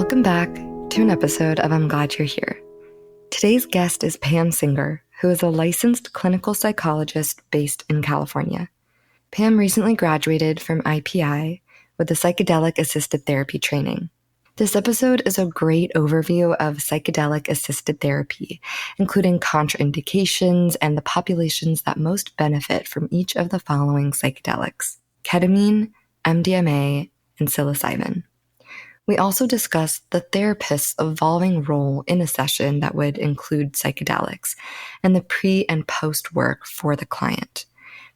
Welcome back to an episode of I'm Glad You're Here. Today's guest is Pam Singer, who is a licensed clinical psychologist based in California. Pam recently graduated from IPI with the psychedelic-assisted therapy training. This episode is a great overview of psychedelic-assisted therapy, including contraindications and the populations that most benefit from each of the following psychedelics: ketamine, MDMA, and psilocybin. We also discussed the therapist's evolving role in a session that would include psychedelics and the pre- and post-work for the client.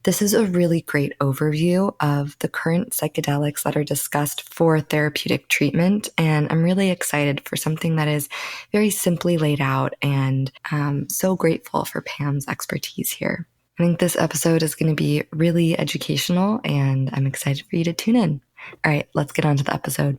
This is a really great overview of the current psychedelics that are discussed for therapeutic treatment, and I'm really excited for something that is very simply laid out, and I'm so grateful for Pam's expertise here. I think this episode is going to be really educational, and I'm excited for you to tune in. All right, let's get on to the episode.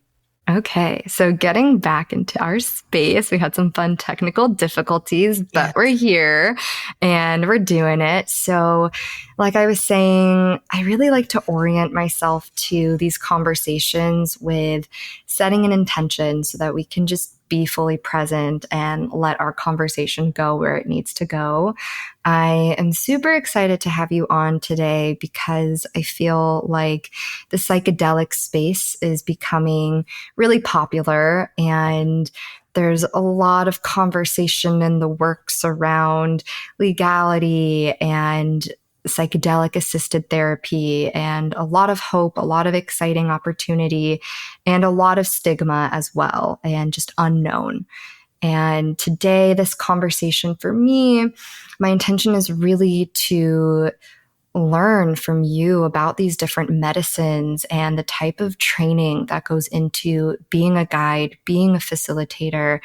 Okay, so getting back into our space, we had some fun technical difficulties, but we're here and we're doing it. So like I was saying, I really like to orient myself to these conversations with setting an intention so that we can just be fully present and let our conversation go where it needs to go. I am super excited to have you on today because I feel like the psychedelic space is becoming really popular, and there's a lot of conversation in the works around legality and psychedelic-assisted therapy, and a lot of hope, a lot of exciting opportunity, and a lot of stigma as well, and just unknown. And today, this conversation for me, my intention is really to learn from you about these different medicines and the type of training that goes into being a guide, being a facilitator,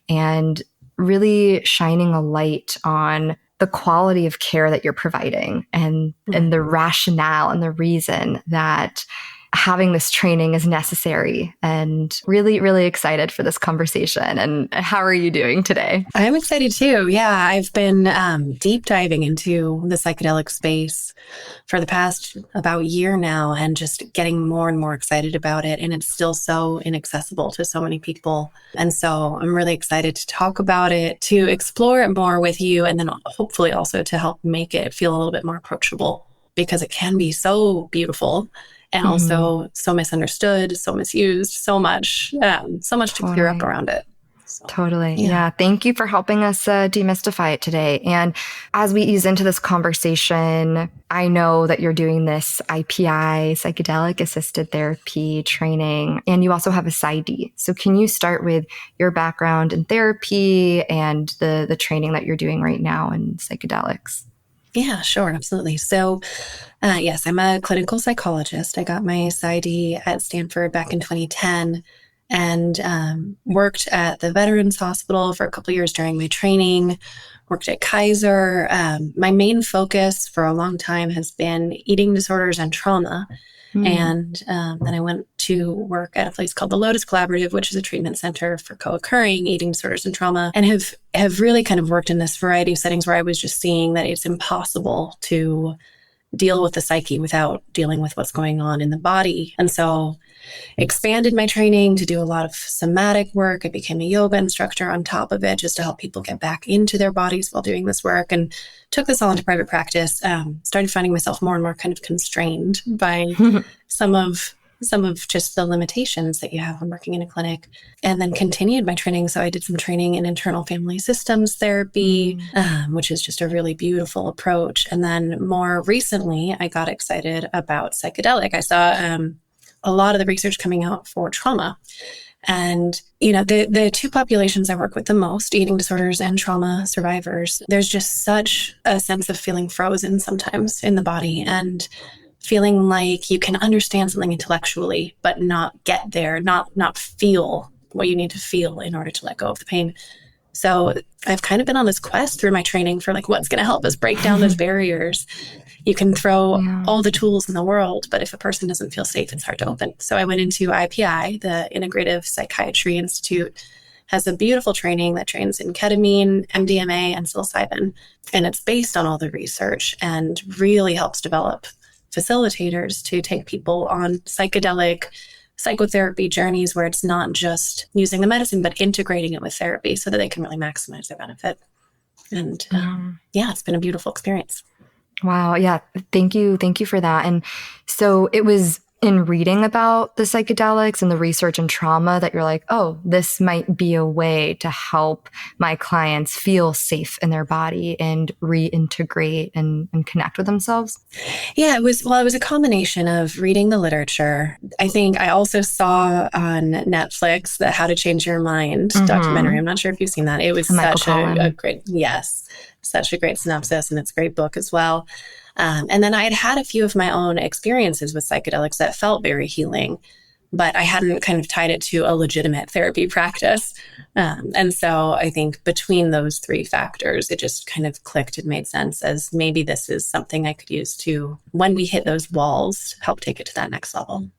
and really shining a light on the quality of care that you're providing and the rationale and the reason that having this training is necessary, and really, really excited for this conversation. And how are you doing today? I'm excited too. Yeah, I've been deep diving into the psychedelic space for the past about year now, and just getting more and more excited about it. And it's still so inaccessible to so many people. And so I'm really excited to talk about it, to explore it more with you, and then hopefully also to help make it feel a little bit more approachable, because it can be so beautiful and also so misunderstood, so misused, so much to clear up around it. So, totally. Yeah. Thank you for helping us demystify it today. And as we ease into this conversation, I know that you're doing this IPI, psychedelic-assisted therapy training, and you also have a PsyD. So can you start with your background in therapy and the training that you're doing right now in psychedelics? Yeah, sure. Absolutely. So, yes, I'm a clinical psychologist. I got my PsyD at Stanford back in 2010, and worked at the Veterans Hospital for a couple of years during my training, worked at Kaiser. My main focus for a long time has been eating disorders and trauma. And then I went to work at a place called the Lotus Collaborative, which is a treatment center for co-occurring eating disorders and trauma, and have really kind of worked in this variety of settings where I was just seeing that it's impossible to deal with the psyche without dealing with what's going on in the body. And so expanded my training to do a lot of somatic work. I became a yoga instructor on top of it, just to help people get back into their bodies while doing this work, and took this all into private practice. Started finding myself more and more kind of constrained by some of just the limitations that you have when working in a clinic, and then continued my training. So I did some training in internal family systems therapy, which is just a really beautiful approach. And then more recently, I got excited about psychedelic. I saw a lot of the research coming out for trauma. And, the two populations I work with the most, eating disorders and trauma survivors, there's just such a sense of feeling frozen sometimes in the body, and feeling like you can understand something intellectually, but not get there, not feel what you need to feel in order to let go of the pain. So I've kind of been on this quest through my training for what's going to help us break down those barriers. You can throw all the tools in the world, but if a person doesn't feel safe, it's hard to open. So I went into IPI, the Integrative Psychiatry Institute, has a beautiful training that trains in ketamine, MDMA, and psilocybin. And it's based on all the research and really helps develop facilitators to take people on psychedelic psychotherapy journeys where it's not just using the medicine, but integrating it with therapy so that they can really maximize their benefit. And it's been a beautiful experience. Wow. Yeah. Thank you. Thank you for that. And so it was in reading about the psychedelics and the research and trauma that you're like, oh, this might be a way to help my clients feel safe in their body and reintegrate and connect with themselves? Yeah, it was a combination of reading the literature. I think I also saw on Netflix the How to Change Your Mind documentary. I'm not sure if you've seen that. It was such a great, such a great synopsis, and it's a great book as well. And then I had a few of my own experiences with psychedelics that felt very healing, but I hadn't kind of tied it to a legitimate therapy practice. And so I think between those three factors, it just kind of clicked and made sense as maybe this is something I could use to, when we hit those walls, help take it to that next level.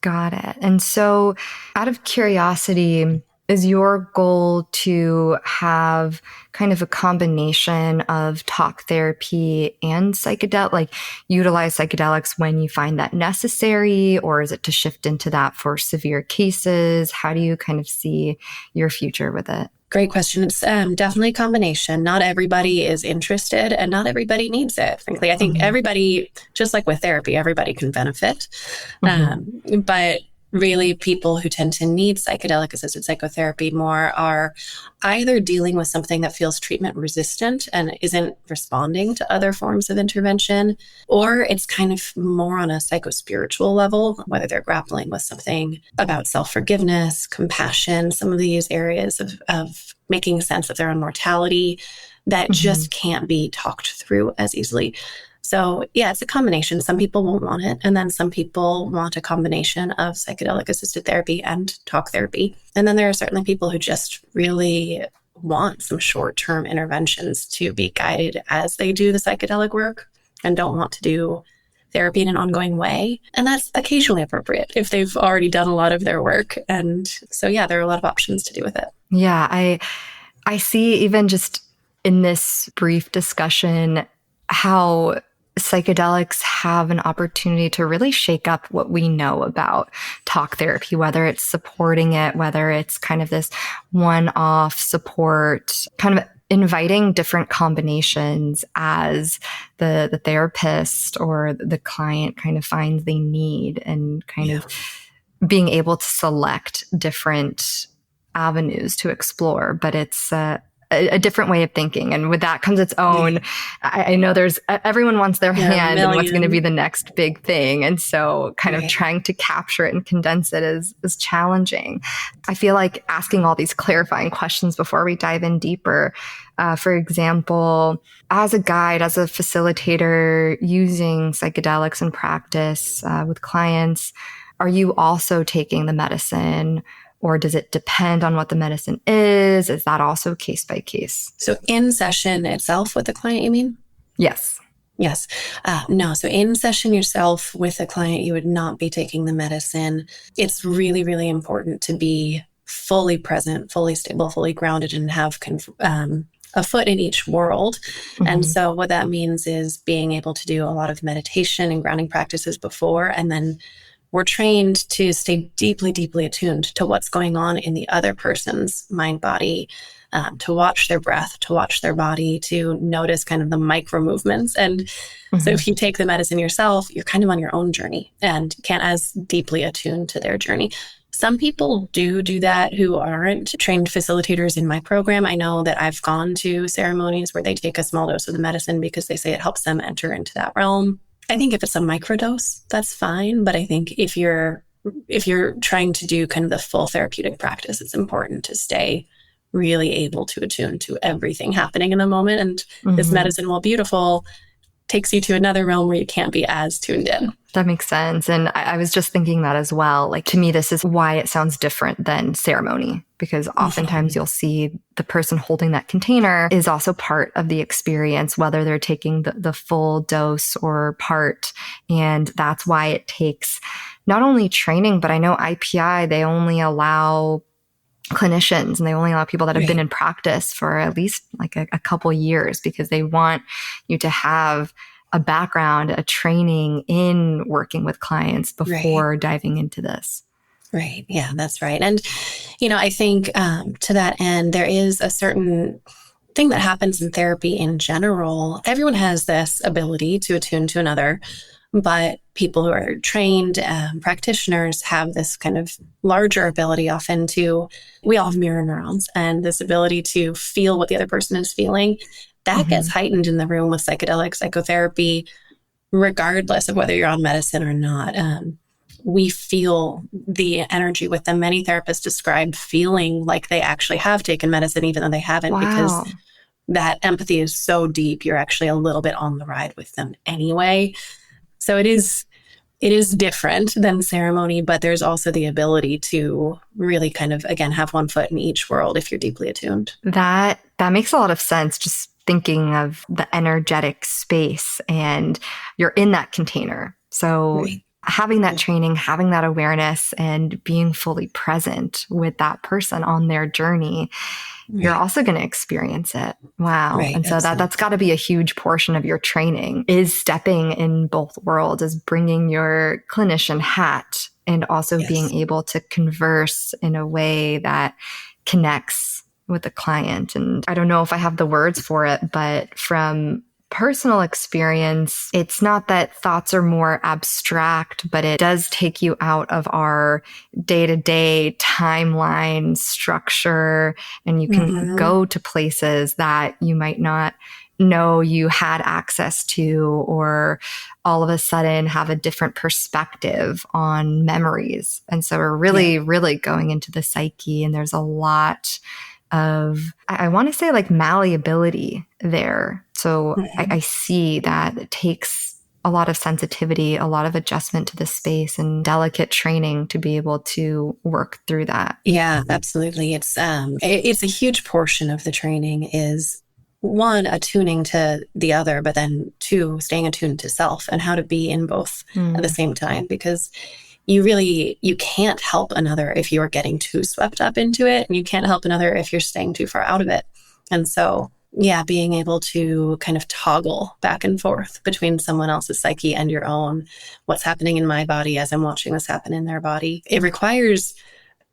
Got it. And so out of curiosity, is your goal to have kind of a combination of talk therapy and like utilize psychedelics when you find that necessary, or is it to shift into that for severe cases? How do you kind of see your future with it? Great question. It's definitely a combination. Not everybody is interested and not everybody needs it. Frankly, I think everybody, just like with therapy, everybody can benefit. But really, people who tend to need psychedelic-assisted psychotherapy more are either dealing with something that feels treatment resistant and isn't responding to other forms of intervention, or it's kind of more on a psychospiritual level, whether they're grappling with something about self-forgiveness, compassion, some of these areas of making sense of their own mortality that just can't be talked through as easily. So yeah, it's a combination. Some people won't want it. And then some people want a combination of psychedelic-assisted therapy and talk therapy. And then there are certainly people who just really want some short-term interventions to be guided as they do the psychedelic work and don't want to do therapy in an ongoing way. And that's occasionally appropriate if they've already done a lot of their work. And so, yeah, there are a lot of options to do with it. Yeah, I see even just in this brief discussion how psychedelics have an opportunity to really shake up what we know about talk therapy, whether it's supporting it, whether it's kind of this one-off support, kind of inviting different combinations as the therapist or the client kind of finds they need, and kind of being able to select different avenues to explore. But it's a different way of thinking. And with that comes its own, I know everyone wants their hand in what's going to be the next big thing. And so kind of trying to capture it and condense it is challenging. I feel like asking all these clarifying questions before we dive in deeper. For example, as a guide, as a facilitator using psychedelics in practice with clients, are you also taking the medicine? Or does it depend on what the medicine is? Is that also case by case? So in session itself with the client, you mean? Yes. Yes. No. So in session yourself with a client, you would not be taking the medicine. It's really, really important to be fully present, fully stable, fully grounded, and have a foot in each world. And so what that means is being able to do a lot of meditation and grounding practices before, and then we're trained to stay deeply, deeply attuned to what's going on in the other person's mind, body, to watch their breath, to watch their body, to notice kind of the micro movements. And so if you take the medicine yourself, you're kind of on your own journey and can't as deeply attune to their journey. Some people do that who aren't trained facilitators in my program. I know that I've gone to ceremonies where they take a small dose of the medicine because they say it helps them enter into that realm. I think if it's a microdose, that's fine. But I think if you're trying to do kind of the full therapeutic practice, it's important to stay really able to attune to everything happening in the moment. And this medicine, while beautiful, takes you to another realm where you can't be as tuned in. That makes sense. And I was just thinking that as well. Like, to me, this is why it sounds different than ceremony, because oftentimes you'll see the person holding that container is also part of the experience, whether they're taking the full dose or part. And that's why it takes not only training, but I know IPI, they only allow clinicians and they only allow people that have been in practice for at least like a couple years, because they want you to have a background, a training in working with clients before diving into this. Right. Yeah, that's right. And, I think to that end, there is a certain thing that happens in therapy in general. Everyone has this ability to attune to another, but people who are trained practitioners have this kind of larger ability often we all have mirror neurons, and this ability to feel what the other person is feeling. That gets heightened in the room with psychedelic psychotherapy, regardless of whether you're on medicine or not. We feel the energy with them. Many therapists describe feeling like they actually have taken medicine, even though they haven't, because Wow. that empathy is so deep. You're actually a little bit on the ride with them anyway. So it is different than ceremony, but there's also the ability to really kind of, again, have one foot in each world if you're deeply attuned. That makes a lot of sense. Just thinking of the energetic space, and you're in that container. So Right. having that training, having that awareness, and being fully present with that person on their journey, you're also going to experience it. Wow. Right. And so that's got to be a huge portion of your training, is stepping in both worlds, is bringing your clinician hat and also being able to converse in a way that connects with the client. And I don't know if I have the words for it, but from personal experience, it's not that thoughts are more abstract, but it does take you out of our day-to-day timeline structure, and you can go to places that you might not know you had access to, or all of a sudden have a different perspective on memories. And so we're really going into the psyche, and there's a lot of, I want to say, like, malleability there. So I see that it takes a lot of sensitivity, a lot of adjustment to the space, and delicate training to be able to work through that. Yeah, absolutely. It's a huge portion of the training is, one, attuning to the other, but then two, staying attuned to self and how to be in both at the same time, because you can't help another if you're getting too swept up into it, and you can't help another if you're staying too far out of it. And so, being able to kind of toggle back and forth between someone else's psyche and your own, what's happening in my body as I'm watching this happen in their body. It requires,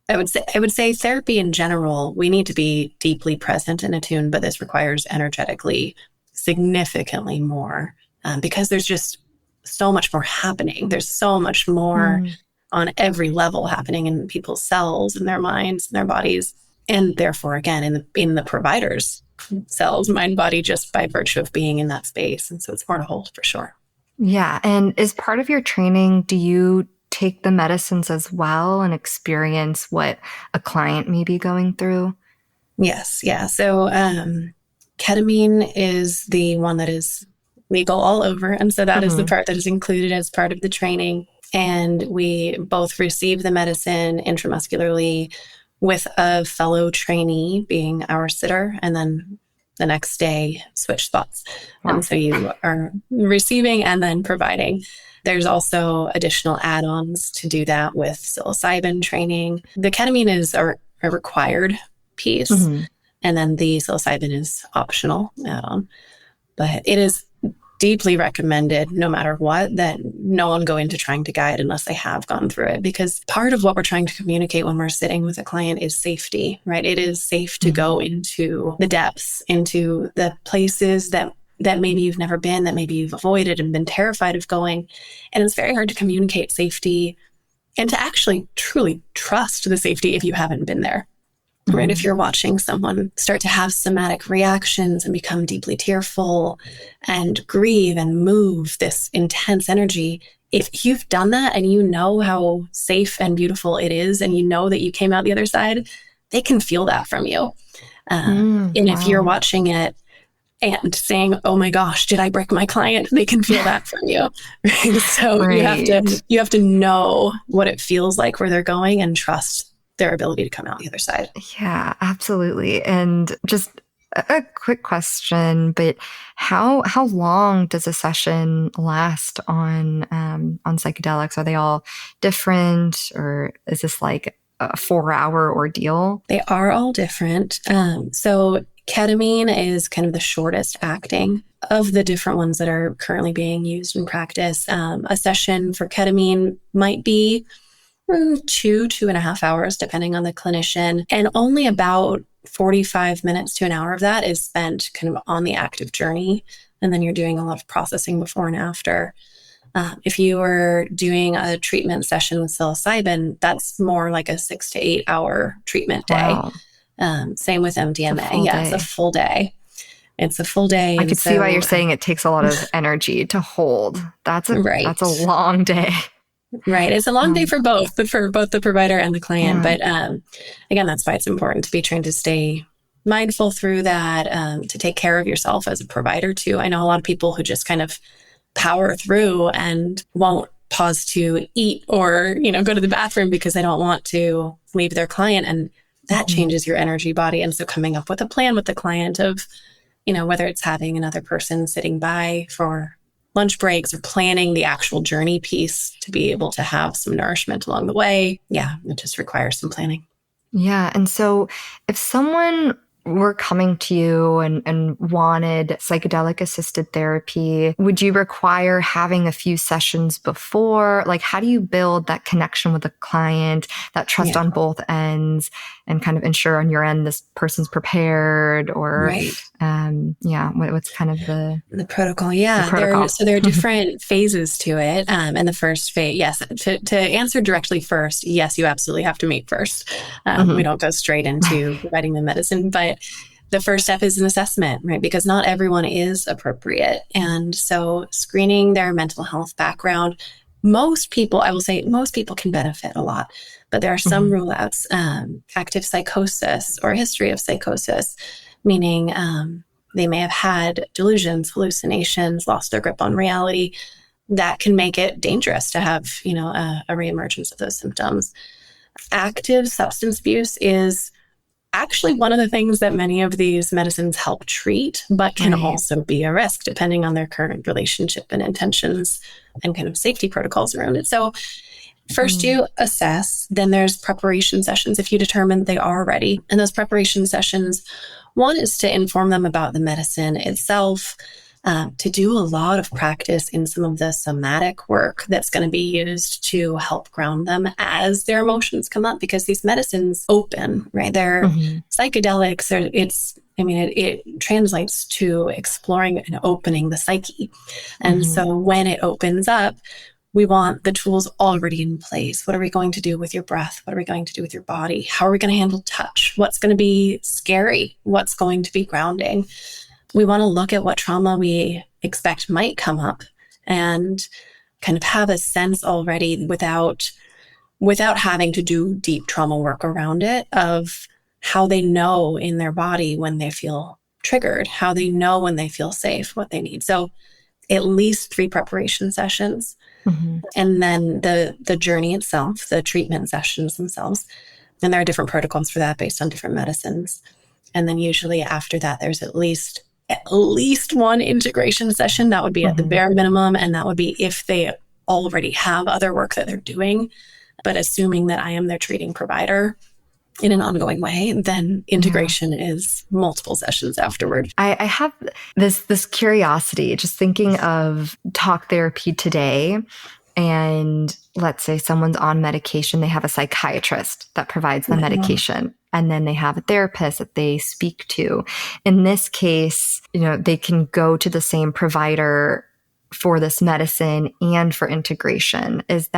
I would say therapy in general, we need to be deeply present and attuned, but this requires energetically significantly more, because there's just so much more happening. There's so much more on every level happening in people's cells and their minds and their bodies. And therefore, again, in the provider's cells, mind, body, just by virtue of being in that space. And so it's more to hold for sure. Yeah. And as part of your training, do you take the medicines as well and experience what a client may be going through? Yes. Yeah. So ketamine is the one that is legal all over. And so that is the part that is included as part of the training. And we both receive the medicine intramuscularly with a fellow trainee being our sitter, and then the next day switch spots. Wow. And so you are receiving and then providing. There's also additional add-ons to do that with psilocybin training. The ketamine is a required piece, and then the psilocybin is optional add-on. But it is deeply recommended, no matter what, that no one go into trying to guide unless they have gone through it. Because part of what we're trying to communicate when we're sitting with a client is safety, right? It is safe to go into the depths, into the places that maybe you've never been, that maybe you've avoided and been terrified of going. And it's very hard to communicate safety and to actually truly trust the safety if you haven't been there. Right? If you're watching someone start to have somatic reactions and become deeply tearful and grieve and move this intense energy, if you've done that and you know how safe and beautiful it is, and you know that you came out the other side, they can feel that from you. And if you're watching it and saying, "Oh my gosh, did I break my client?" they can feel that from you. Right? So you have to know what it feels like where they're going and trust their ability to come out the other side. Yeah, absolutely. And just a quick question, but how long does a session last on psychedelics? Are they all different, or is this like a 4-hour ordeal? They are all different. So ketamine is kind of the shortest acting of the different ones that are currently being used in practice. A session for ketamine might be two and a half hours, depending on the clinician. And only about 45 minutes to an hour of that is spent kind of on the active journey. And then you're doing a lot of processing before and after. If you were doing a treatment session with psilocybin, that's more like a 6 to 8 hour treatment day. Wow. Same with MDMA. Yeah, it's a full day. It's a full day. I could see why you're saying it takes a lot of energy to hold. That's a long day. Right. It's a long day for both the provider and the client. But again, that's why it's important to be trained to stay mindful through that, to take care of yourself as a provider too. I know a lot of people who just kind of power through and won't pause to eat or, go to the bathroom because they don't want to leave their client. And that changes your energy body. And so coming up with a plan with the client of, whether it's having another person sitting by for lunch breaks or planning the actual journey piece to be able to have some nourishment along the way. Yeah, it just requires some planning. Yeah. And so if someone were coming to you and wanted psychedelic-assisted therapy, would you require having a few sessions before? Like, how do you build that connection with the client, that trust on both ends, and kind of ensure on your end this person's prepared? Or, what's kind of the protocol? Yeah, the protocol. So there are different phases to it. And the first phase, yes, to answer directly first, yes, you absolutely have to meet first. We don't go straight into providing the medicine, but the first step is an assessment, right? Because not everyone is appropriate. And so screening their mental health background, most people can benefit a lot, but there are some rule outs, active psychosis or history of psychosis, meaning they may have had delusions, hallucinations, lost their grip on reality. That can make it dangerous to have, a reemergence of those symptoms. Active substance abuse is actually one of the things that many of these medicines help treat, but can also be a risk depending on their current relationship and intentions and kind of safety protocols around it. So first you assess, then there's preparation sessions if you determine they are ready. And those preparation sessions, one is to inform them about the medicine itself, to do a lot of practice in some of the somatic work that's going to be used to help ground them as their emotions come up, because these medicines open, right? They're psychedelics. It translates to exploring and opening the psyche. And so when it opens up, we want the tools already in place. What are we going to do with your breath? What are we going to do with your body? How are we going to handle touch? What's going to be scary? What's going to be grounding? We want to look at what trauma we expect might come up and kind of have a sense already without having to do deep trauma work around it, of how they know in their body when they feel triggered, how they know when they feel safe, what they need. So at least 3 preparation sessions. And then the journey itself, the treatment sessions themselves. And there are different protocols for that based on different medicines. And then usually after that, there's at least one integration session. That would be at the bare minimum. And that would be if they already have other work that they're doing. But assuming that I am their treating provider in an ongoing way, then integration is multiple sessions afterward. I have this curiosity, just thinking of talk therapy today. And let's say someone's on medication, they have a psychiatrist that provides the medication, and then they have a therapist that they speak to. In this case, they can go to the same provider for this medicine and for integration. Is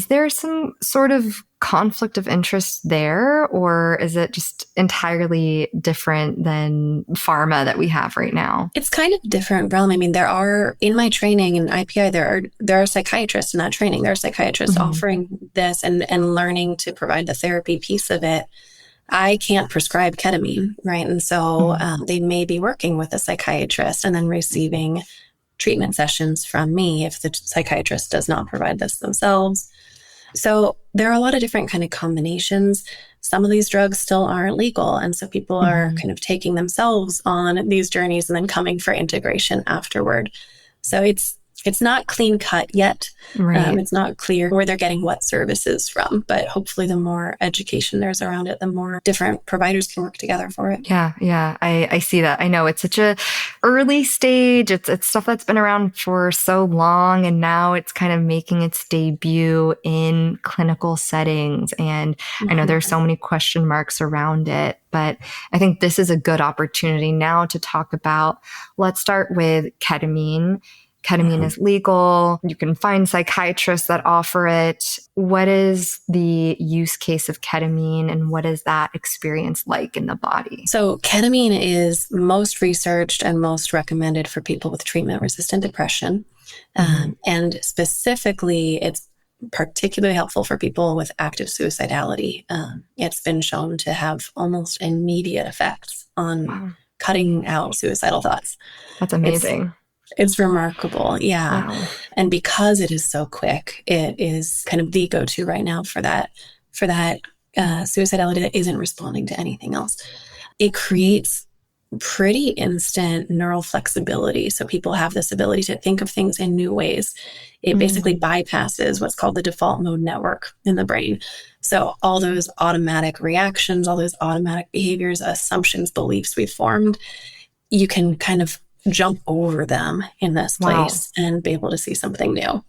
there some sort of conflict of interest there, or is it just entirely different than pharma that we have right now? It's kind of different realm. I mean, there are, in my training in IPI, there are psychiatrists in that training. There are psychiatrists offering this and learning to provide the therapy piece of it. I can't prescribe ketamine, right? And so they may be working with a psychiatrist and then receiving treatment sessions from me if the psychiatrist does not provide this themselves. So there are a lot of different kind of combinations. Some of these drugs still aren't legal. And so people are kind of taking themselves on these journeys and then coming for integration afterward. So it's it's not clean cut yet. Right. It's not clear where they're getting what services from, but hopefully the more education there's around it, the more different providers can work together for it. Yeah. I see that. I know it's such a early stage. It's stuff that's been around for so long, and now it's kind of making its debut in clinical settings. And I know there's so many question marks around it, but I think this is a good opportunity now to talk about, let's start with ketamine. Ketamine is legal. You can find psychiatrists that offer it. What is the use case of ketamine, and what is that experience like in the body? So ketamine is most researched and most recommended for people with treatment-resistant depression. And specifically, it's particularly helpful for people with active suicidality. It's been shown to have almost immediate effects on cutting out suicidal thoughts. That's amazing. It's remarkable. Yeah. Wow. And because it is so quick, it is kind of the go-to right now for that suicidality that isn't responding to anything else. It creates pretty instant neural flexibility. So people have this ability to think of things in new ways. It basically bypasses what's called the default mode network in the brain. So all those automatic reactions, all those automatic behaviors, assumptions, beliefs we've formed, you can kind of jump over them in this place and be able to see something new.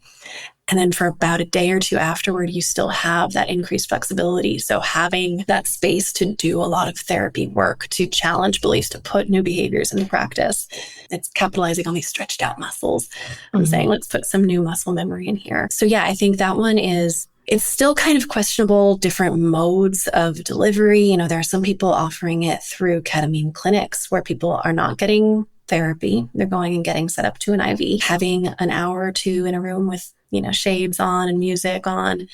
And then for about a day or two afterward, you still have that increased flexibility. So having that space to do a lot of therapy work, to challenge beliefs, to put new behaviors into practice. It's capitalizing on these stretched out muscles and saying, let's put some new muscle memory in here. So yeah, I think that one it's still kind of questionable, different modes of delivery. You know, there are some people offering it through ketamine clinics where people are not getting therapy. They're going and getting set up to an IV, having an hour or two in a room with, shades on and music on,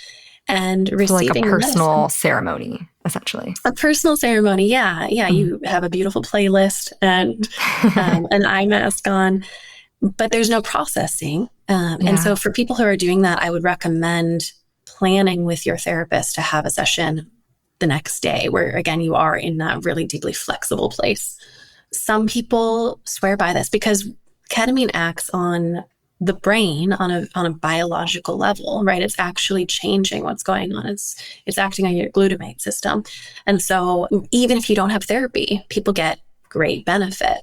and receiving like a personal ceremony, essentially. A personal ceremony. Yeah. You have a beautiful playlist and an eye mask on, but there's no processing. And so for people who are doing that, I would recommend planning with your therapist to have a session the next day where, again, you are in that really deeply flexible place. Some people swear by this because ketamine acts on the brain on a biological level, right? It's actually changing what's going on. It's acting on your glutamate system. And so even if you don't have therapy, people get great benefit.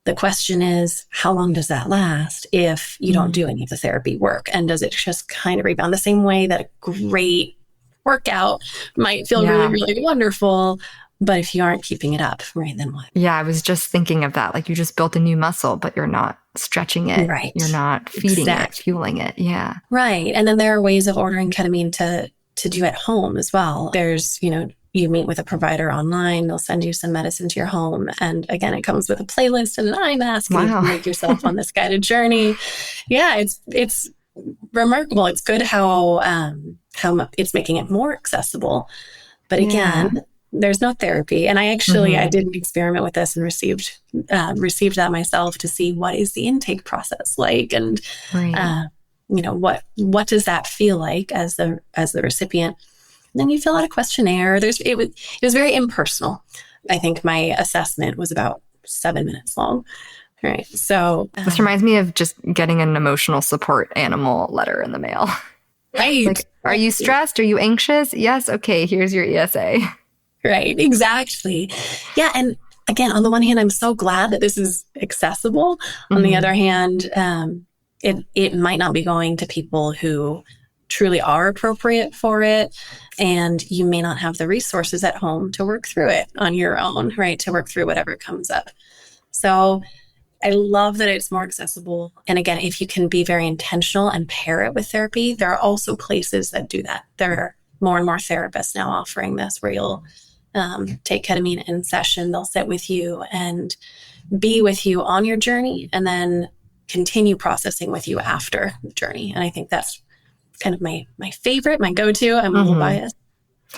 The question is, how long does that last if you don't do any of the therapy work? And does it just kind of rebound the same way that a great workout might feel really, really wonderful? But if you aren't keeping it up, right, then what? Yeah, I was just thinking of that. Like you just built a new muscle, but you're not stretching it. Right. You're not feeding it, fueling it. Yeah. Right. And then there are ways of ordering ketamine to do at home as well. There's, you meet with a provider online, they'll send you some medicine to your home. And again, it comes with a playlist and an eye mask. And you can make yourself on this guided journey. Yeah, it's remarkable. It's good how it's making it more accessible. But again, there's no therapy. And I did an experiment with this and received that myself to see what is the intake process like, and what does that feel like as the recipient. And then you fill out a questionnaire. It was very impersonal. I think my assessment was about 7 minutes long. Right. So this reminds me of just getting an emotional support animal letter in the mail. Right. Like, are you stressed? Are you anxious? Yes. Okay. Here's your ESA. Right, exactly. Yeah. And again, on the one hand, I'm so glad that this is accessible. On the other hand, it might not be going to people who truly are appropriate for it. And you may not have the resources at home to work through it on your own, right? To work through whatever comes up. So I love that it's more accessible. And again, if you can be very intentional and pair it with therapy, there are also places that do that. There are more and more therapists now offering this where you'll take ketamine in session. They'll sit with you and be with you on your journey and then continue processing with you after the journey. And I think that's kind of my favorite, my go-to. I'm a little biased.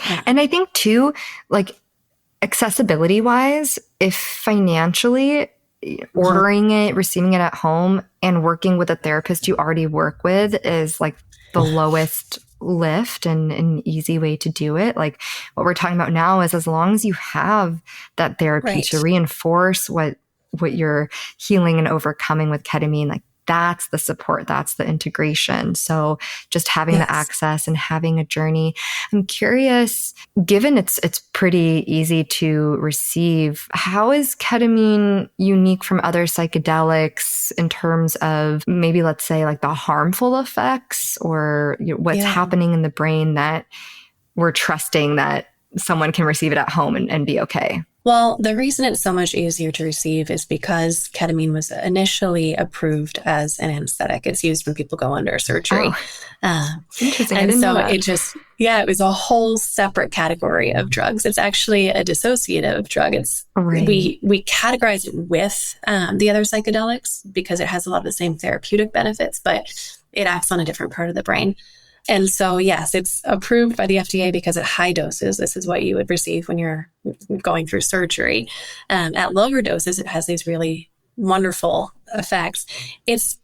Yeah. And I think too, like accessibility wise, if financially ordering it, receiving it at home and working with a therapist you already work with is like the lowest lift and an easy way to do it. Like what we're talking about now is as long as you have that therapy to reinforce what you're healing and overcoming with ketamine, like that's the support, that's the integration. So just having the access and having a journey. I'm curious, given it's pretty easy to receive, how is ketamine unique from other psychedelics in terms of maybe, let's say, like the harmful effects or what's happening in the brain that we're trusting that someone can receive it at home and be okay? Well, the reason it's so much easier to receive is because ketamine was initially approved as an anesthetic. It's used when people go under surgery. Interesting. And so it was a whole separate category of drugs. It's actually a dissociative drug. It's we categorize it with the other psychedelics because it has a lot of the same therapeutic benefits, but it acts on a different part of the brain. And so, yes, it's approved by the FDA because at high doses, this is what you would receive when you're going through surgery. At lower doses, it has these really wonderful effects. It's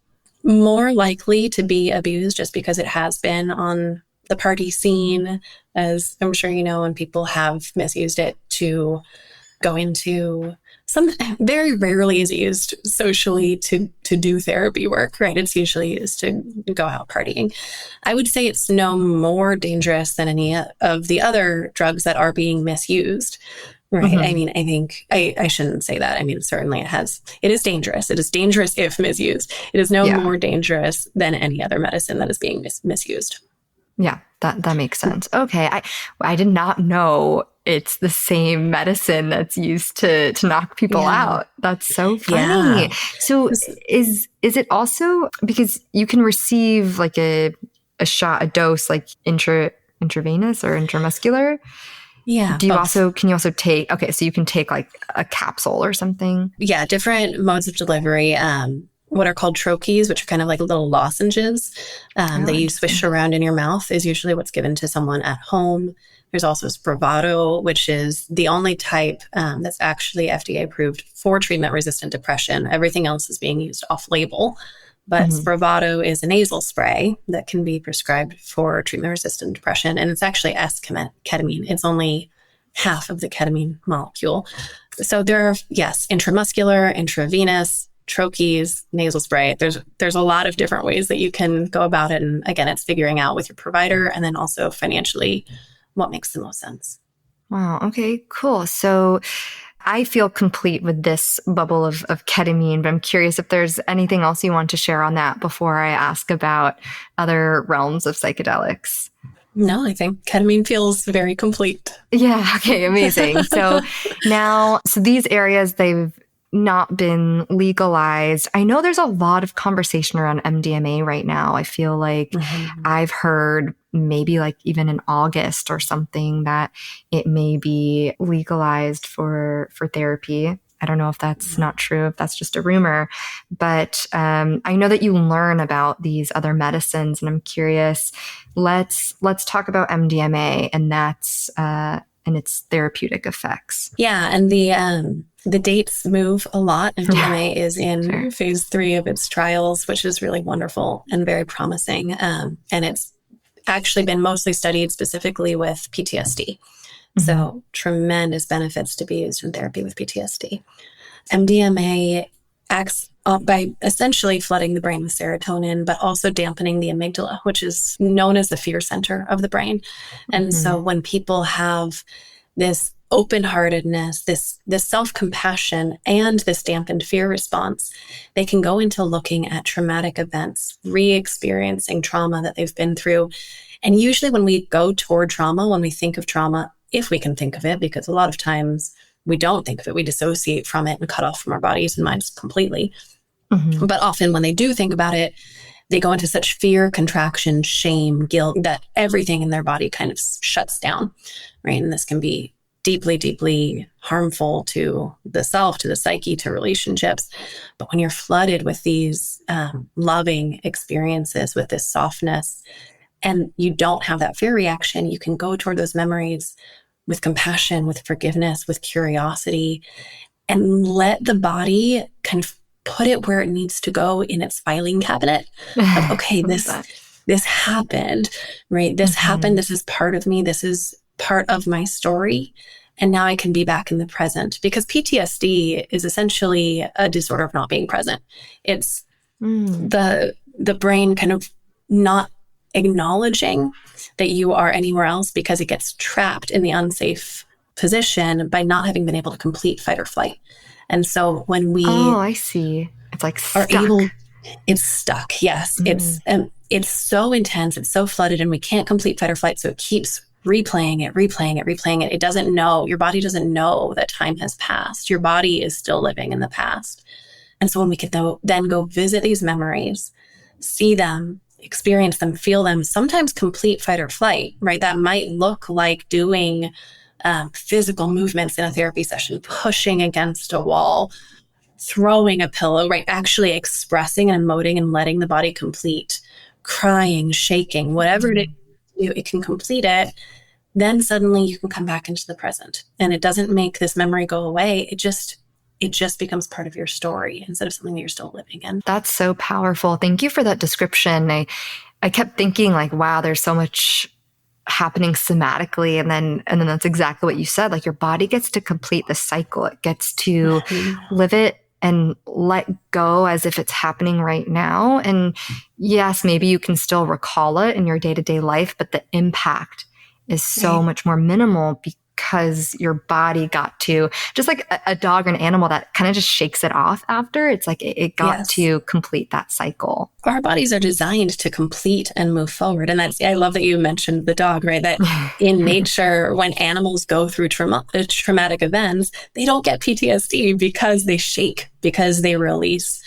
more likely to be abused just because it has been on the party scene, as I'm sure you know, and people have misused it to go into some. Very rarely is it used socially to do therapy work, right? It's usually used to go out partying. I would say it's no more dangerous than any of the other drugs that are being misused, right? I mean, I think I shouldn't say that. I mean, certainly it is dangerous. It is dangerous if misused. It is no more dangerous than any other medicine that is being misused. Yeah, that makes sense. Okay. I did not know it's the same medicine that's used to knock people out. That's so funny. Yeah. So is it also because you can receive like a shot, a dose, like intravenous or intramuscular? Yeah. Can you also take, so you can take like a capsule or something? Yeah. Different modes of delivery. What are called troches, which are kind of like little lozenges that you swish around in your mouth, is usually what's given to someone at home. There's also Spravato, which is the only type that's actually FDA approved for treatment-resistant depression. Everything else is being used off-label. But Spravato is a nasal spray that can be prescribed for treatment-resistant depression. And it's actually S-ketamine. It's only half of the ketamine molecule. So there are, intramuscular, intravenous, troches, nasal spray. There's a lot of different ways that you can go about it. And again, it's figuring out with your provider and then also financially what makes the most sense. Wow. Okay, cool. So I feel complete with this bubble of ketamine, but I'm curious if there's anything else you want to share on that before I ask about other realms of psychedelics. No, I think ketamine feels very complete. Yeah. Okay. Amazing. So these areas, they've not been legalized. I know there's a lot of conversation around MDMA right now. I feel like I've heard maybe like even in August or something that it may be legalized for therapy. I don't know if that's not true, if that's just a rumor, but I know that you learn about these other medicines, and I'm curious. Let's talk about MDMA and that's and its therapeutic effects. Yeah, and the dates move a lot. MDMA is in phase 3 of its trials, which is really wonderful and very promising. And it's actually been mostly studied specifically with PTSD. So tremendous benefits to be used in therapy with PTSD. MDMA acts by essentially flooding the brain with serotonin, but also dampening the amygdala, which is known as the fear center of the brain. And so when people have this open-heartedness, this self-compassion, and this dampened fear response, they can go into looking at traumatic events, re-experiencing trauma that they've been through. And usually when we go toward trauma, when we think of trauma, if we can think of it, because a lot of times we don't think of it, we dissociate from it and cut off from our bodies and minds completely. But often when they do think about it, they go into such fear, contraction, shame, guilt, that everything in their body kind of shuts down, right? And this can be deeply, deeply harmful to the self, to the psyche, to relationships. But when you're flooded with these loving experiences, with this softness, and you don't have that fear reaction, you can go toward those memories with compassion, with forgiveness, with curiosity, and let the body kind of put it where it needs to go in its filing cabinet of, okay, this happened, right? This happened. This is part of me. This is part of my story. And now I can be back in the present, because PTSD is essentially a disorder of not being present. It's the brain kind of not acknowledging that you are anywhere else because it gets trapped in the unsafe position by not having been able to complete fight or flight. And so when we I see. It's like are stuck. able, it's stuck. Yes. It's so intense. It's so flooded and we can't complete fight or flight. So it keeps replaying it. It doesn't know, your body doesn't know that time has passed. Your body is still living in the past. And so when we can then go visit these memories, see them, experience them, feel them, sometimes complete fight or flight, right? That might look like doing physical movements in a therapy session, pushing against a wall, throwing a pillow, right? Actually expressing and emoting and letting the body complete, crying, shaking, whatever it can complete it. Then suddenly you can come back into the present. And it doesn't make this memory go away. It just becomes part of your story instead of something that you're still living in. That's so powerful. Thank you for that description. I kept thinking like, wow, there's so much happening somatically. And then that's exactly what you said. Like your body gets to complete the cycle. It gets to live it and let go as if it's happening right now. And yes, maybe you can still recall it in your day-to-day life, but the impact is so much more minimal because your body got to, just like a dog or an animal that kind of just shakes it off after, it's like it got to complete that cycle. Our bodies are designed to complete and move forward. And I love that you mentioned the dog, right? That in nature, when animals go through traumatic events, they don't get PTSD because they shake, because they release.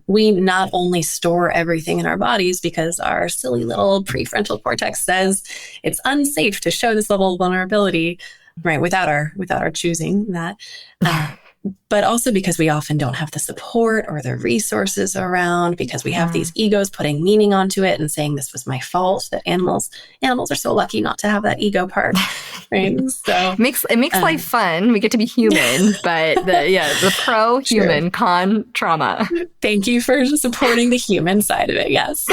We not only store everything in our bodies because our silly little prefrontal cortex says it's unsafe to show this level of vulnerability, right? Without our choosing that. But also because we often don't have the support or the resources around, because we have these egos putting meaning onto it and saying this was my fault. That animals are so lucky not to have that ego part, right? So it makes life fun. We get to be human, but the pro human, con trauma. Thank you for supporting the human side of it. Yes.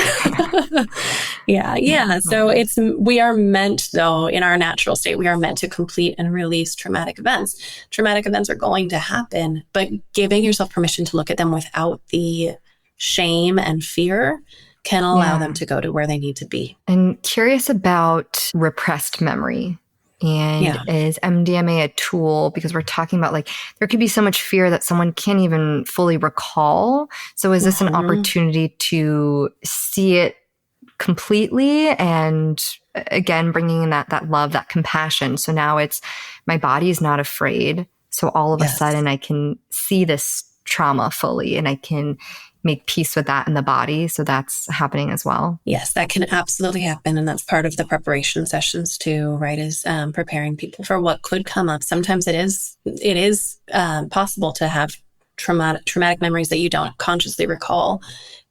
Yeah. So we are meant, though, in our natural state, we are meant to complete and release traumatic events. Traumatic events are going to happen, but giving yourself permission to look at them without the shame and fear can allow them to go to where they need to be. And curious about repressed memory. And is MDMA a tool? Because we're talking about like, there could be so much fear that someone can't even fully recall. So is this an opportunity to see it completely? And again, bringing in that love, that compassion. So now it's, my body is not afraid. So all of a sudden I can see this trauma fully and I can make peace with that in the body. So that's happening as well. Yes, that can absolutely happen. And that's part of the preparation sessions too, right? Is preparing people for what could come up. Sometimes it is possible to have traumatic memories that you don't consciously recall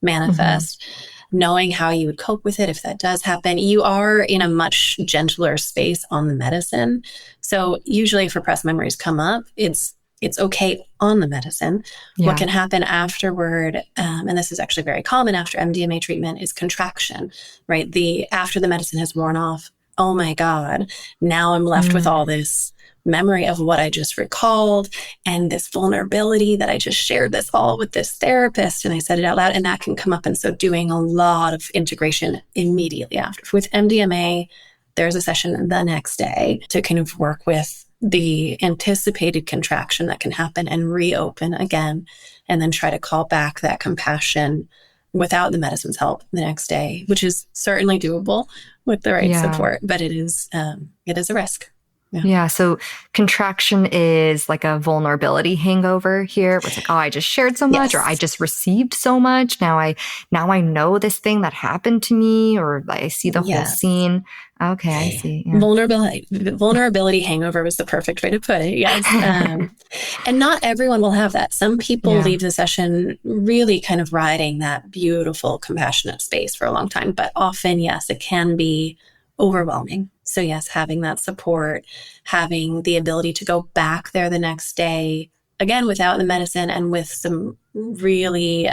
manifest. Knowing how you would cope with it if that does happen. You are in a much gentler space on the medicine. So usually if repressed memories come up, it's okay on the medicine. What can happen afterward, and this is actually very common after MDMA treatment, is contraction, right? After the medicine has worn off, oh my God, now I'm left with all this memory of what I just recalled and this vulnerability that I just shared this all with this therapist and I said it out loud, and that can come up. And so doing a lot of integration immediately after. With MDMA, there's a session the next day to kind of work with the anticipated contraction that can happen and reopen again, and then try to call back that compassion without the medicine's help the next day, which is certainly doable with the right support, but it is a risk. Yeah. So contraction is like a vulnerability hangover here. Where it's like, oh, I just shared so much, or I just received so much. Now I know this thing that happened to me, or I see the whole scene. Okay, I see. Yeah. Vulnerability hangover was the perfect way to put it. Yes. And not everyone will have that. Some people leave the session really kind of riding that beautiful, compassionate space for a long time. But often, yes, it can be overwhelming. So yes, having that support, having the ability to go back there the next day, again, without the medicine and with some really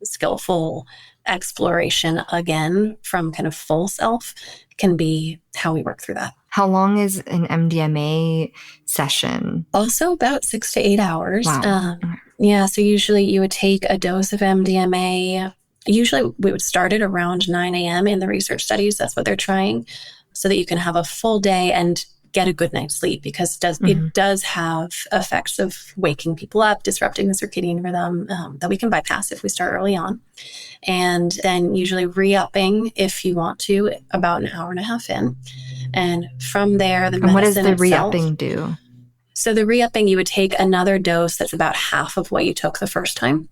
skillful exploration, again, from kind of full self, can be how we work through that. How long is an MDMA session? Also about 6 to 8 hours. Wow. Yeah. So usually you would take a dose of MDMA. Usually we would start it around 9 a.m. in the research studies. That's what they're trying, so that you can have a full day and get a good night's sleep, because it does have effects of waking people up, disrupting the circadian rhythm that we can bypass if we start early on. And then usually re-upping if you want to about an hour and a half in. And from there, the medicine what does the itself, re-upping do? So the re-upping, you would take another dose that's about half of what you took the first time,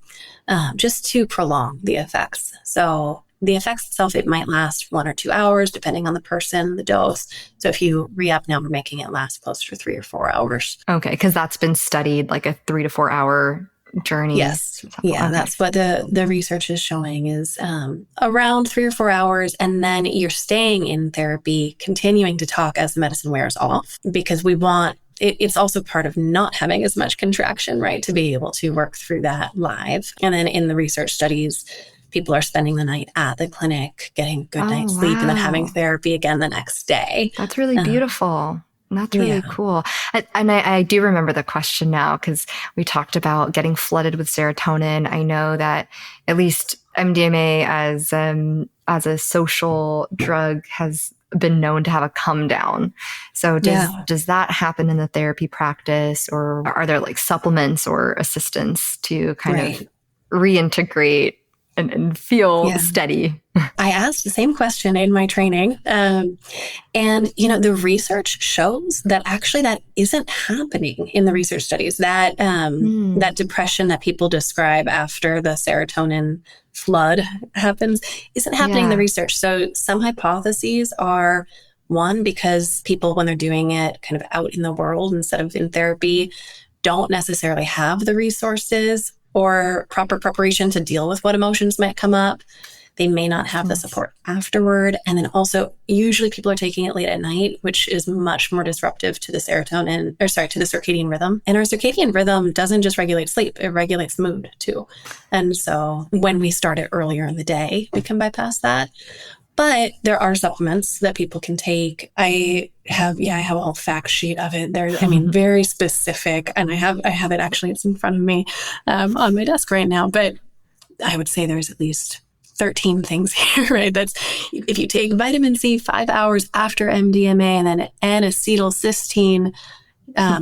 just to prolong the effects. So the effects itself, it might last 1 or 2 hours, depending on the person, the dose. So if you re-up now, we're making it last closer to 3 or 4 hours. Okay, because that's been studied, like a 3 to 4 hour journey. Yes. Yeah, okay. That's what the research is showing, is around 3 or 4 hours. And then you're staying in therapy, continuing to talk as the medicine wears off, because we want, it's also part of not having as much contraction, right? To be able to work through that live. And then in the research studies, people are spending the night at the clinic, getting good night's sleep, and then having therapy again the next day. That's really beautiful. That's really cool. And I do remember the question now, because we talked about getting flooded with serotonin. I know that at least MDMA as a social drug has been known to have a come down. So does that happen in the therapy practice, or are there like supplements or assistance to kind of reintegrate and feel steady? I asked the same question in my training. And, the research shows that actually that isn't happening in the research studies. That that depression that people describe after the serotonin flood happens isn't happening in the research. So some hypotheses are, one, because people, when they're doing it kind of out in the world instead of in therapy, don't necessarily have the resources or proper preparation to deal with what emotions might come up. They may not have the support afterward. And then also, usually people are taking it late at night, which is much more disruptive to the to the circadian rhythm. And our circadian rhythm doesn't just regulate sleep, it regulates mood too. And so when we start it earlier in the day, we can bypass that. But there are supplements that people can take. I have a whole fact sheet of it. There's, very specific, and I have it actually. It's in front of me on my desk right now. But I would say there's at least 13 things here, right? That's if you take vitamin C 5 hours after MDMA, and then N-acetylcysteine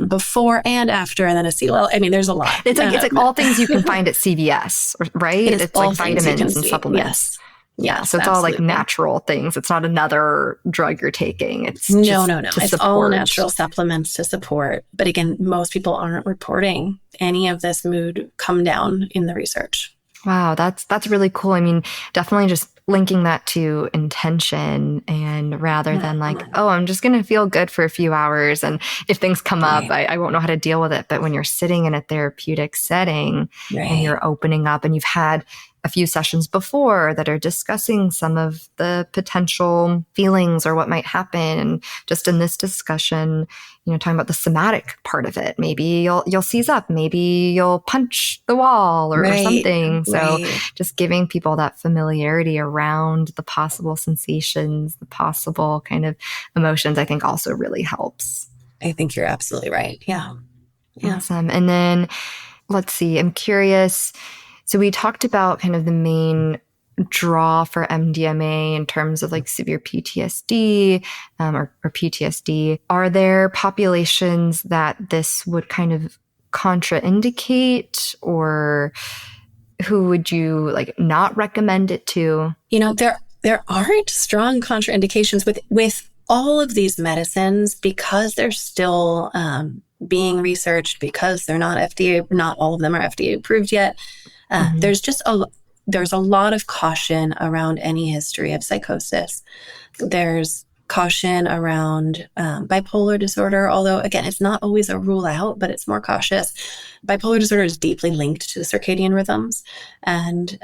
before and after, and then acetyl. There's a lot. It's like all things you can find at CVS, right? It's like vitamins and supplements. Yes. Yeah, so it's all like natural things. It's not another drug you're taking. It's no. It's all natural supplements to support. But again, most people aren't reporting any of this mood come down in the research. Wow, that's really cool. Definitely just linking that to intention, and rather than like, oh, I'm just going to feel good for a few hours, and if things come up, I won't know how to deal with it. But when you're sitting in a therapeutic setting and you're opening up, and you've had a few sessions before that are discussing some of the potential feelings or what might happen. And just in this discussion, talking about the somatic part of it, maybe you'll seize up, maybe you'll punch the wall or something. So just giving people that familiarity around the possible sensations, the possible kind of emotions, I think also really helps. I think you're absolutely right. Yeah. Awesome. And then let's see, I'm curious. So we talked about kind of the main draw for MDMA in terms of like severe PTSD or PTSD. Are there populations that this would kind of contraindicate, or who would you like not recommend it to? There aren't strong contraindications with all of these medicines, because they're still being researched, because they're not all of them are FDA approved yet. There's a lot of caution around any history of psychosis. There's caution around bipolar disorder, although again, it's not always a rule out, but it's more cautious. Bipolar disorder is deeply linked to the circadian rhythms, and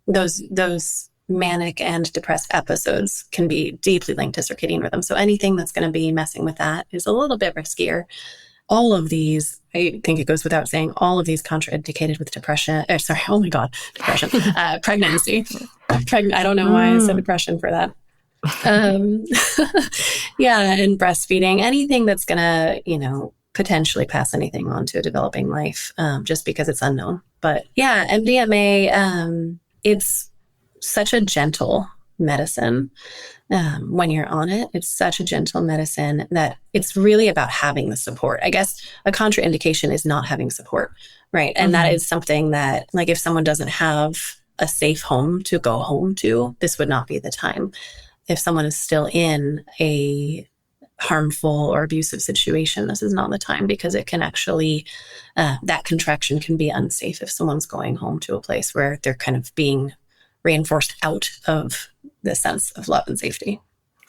those manic and depressed episodes can be deeply linked to circadian rhythm. So anything that's going to be messing with that is a little bit riskier. All of these, I think it goes without saying, all of these contraindicated with depression. Depression. Pregnancy. I don't know why I said depression for that. And breastfeeding. Anything that's going to, potentially pass anything on to a developing life, just because it's unknown. But yeah, MDMA, it's such a gentle medicine. When you're on it, it's such a gentle medicine that it's really about having the support. I guess a contraindication is not having support, right? And that is something that, like, if someone doesn't have a safe home to go home to, this would not be the time. If someone is still in a harmful or abusive situation, this is not the time, because it can actually, that contraction can be unsafe if someone's going home to a place where they're kind of being reinforced out of the sense of love and safety.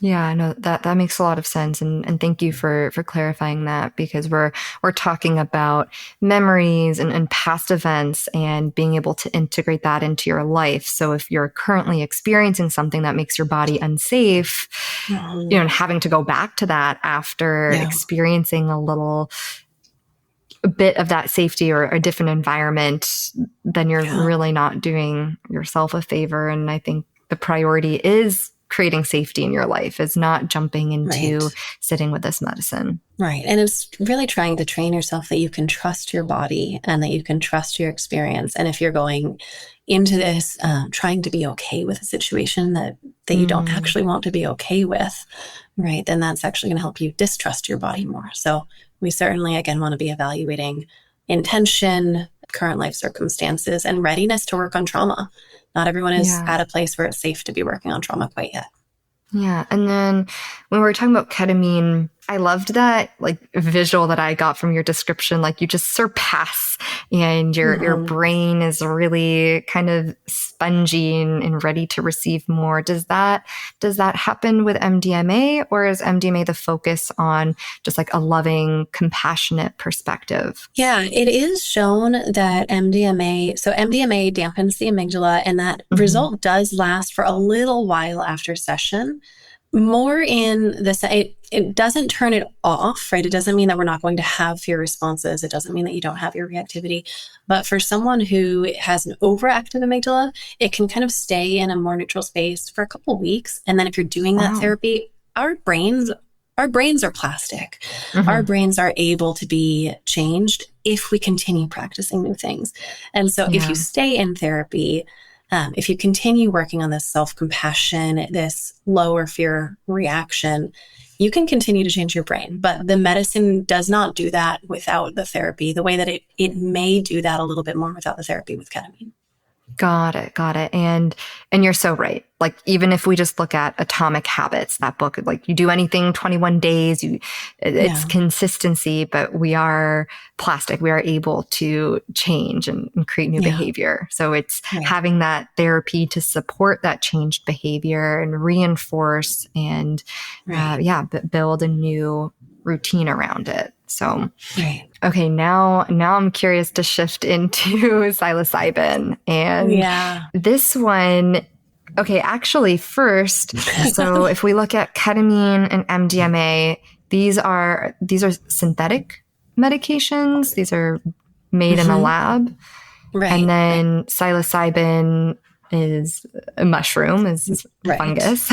Yeah, no, that makes a lot of sense. And thank you for clarifying that, because we're talking about memories and past events and being able to integrate that into your life. So if you're currently experiencing something that makes your body unsafe, and having to go back to that after experiencing a bit of that safety or a different environment, then you're really not doing yourself a favor. And I think the priority is creating safety in your life, is not jumping into sitting with this medicine. Right. And it's really trying to train yourself that you can trust your body and that you can trust your experience. And if you're going into this trying to be okay with a situation that you don't actually want to be okay with, right, then that's actually going to help you distrust your body more. So we certainly, again, want to be evaluating intention, current life circumstances, and readiness to work on trauma. Not everyone is at a place where it's safe to be working on trauma quite yet. Yeah. And then when we were talking about ketamine, I loved that visual that I got from your description. Like, you just surpass and your brain is really kind of spongy and ready to receive more. Does that happen with MDMA, or is MDMA the focus on just like a loving, compassionate perspective? Yeah, it is shown that MDMA dampens the amygdala, and that result does last for a little while after session. More in the it doesn't turn it off, right? It doesn't mean that we're not going to have fear responses. It doesn't mean that you don't have your reactivity. But for someone who has an overactive amygdala, it can kind of stay in a more neutral space for a couple of weeks. And then if you're doing that therapy, our brains are plastic. Our brains are able to be changed if we continue practicing new things. And so if you stay in therapy, if you continue working on this self-compassion, this lower fear reaction, you can continue to change your brain. But the medicine does not do that without the therapy, the way that it may do that a little bit more without the therapy with ketamine. Got it. And you're so right. Like, even if we just look at Atomic Habits, that book, like, you do anything 21 days, it's consistency, but we are plastic. We are able to change and create new behavior. So it's having that therapy to support that changed behavior and reinforce and, build a new routine around it. So, okay, now I'm curious to shift into psilocybin. And this one, okay, actually first, so if we look at ketamine and MDMA, these are synthetic medications. These are made in a lab. Right. And then psilocybin is a mushroom, is fungus.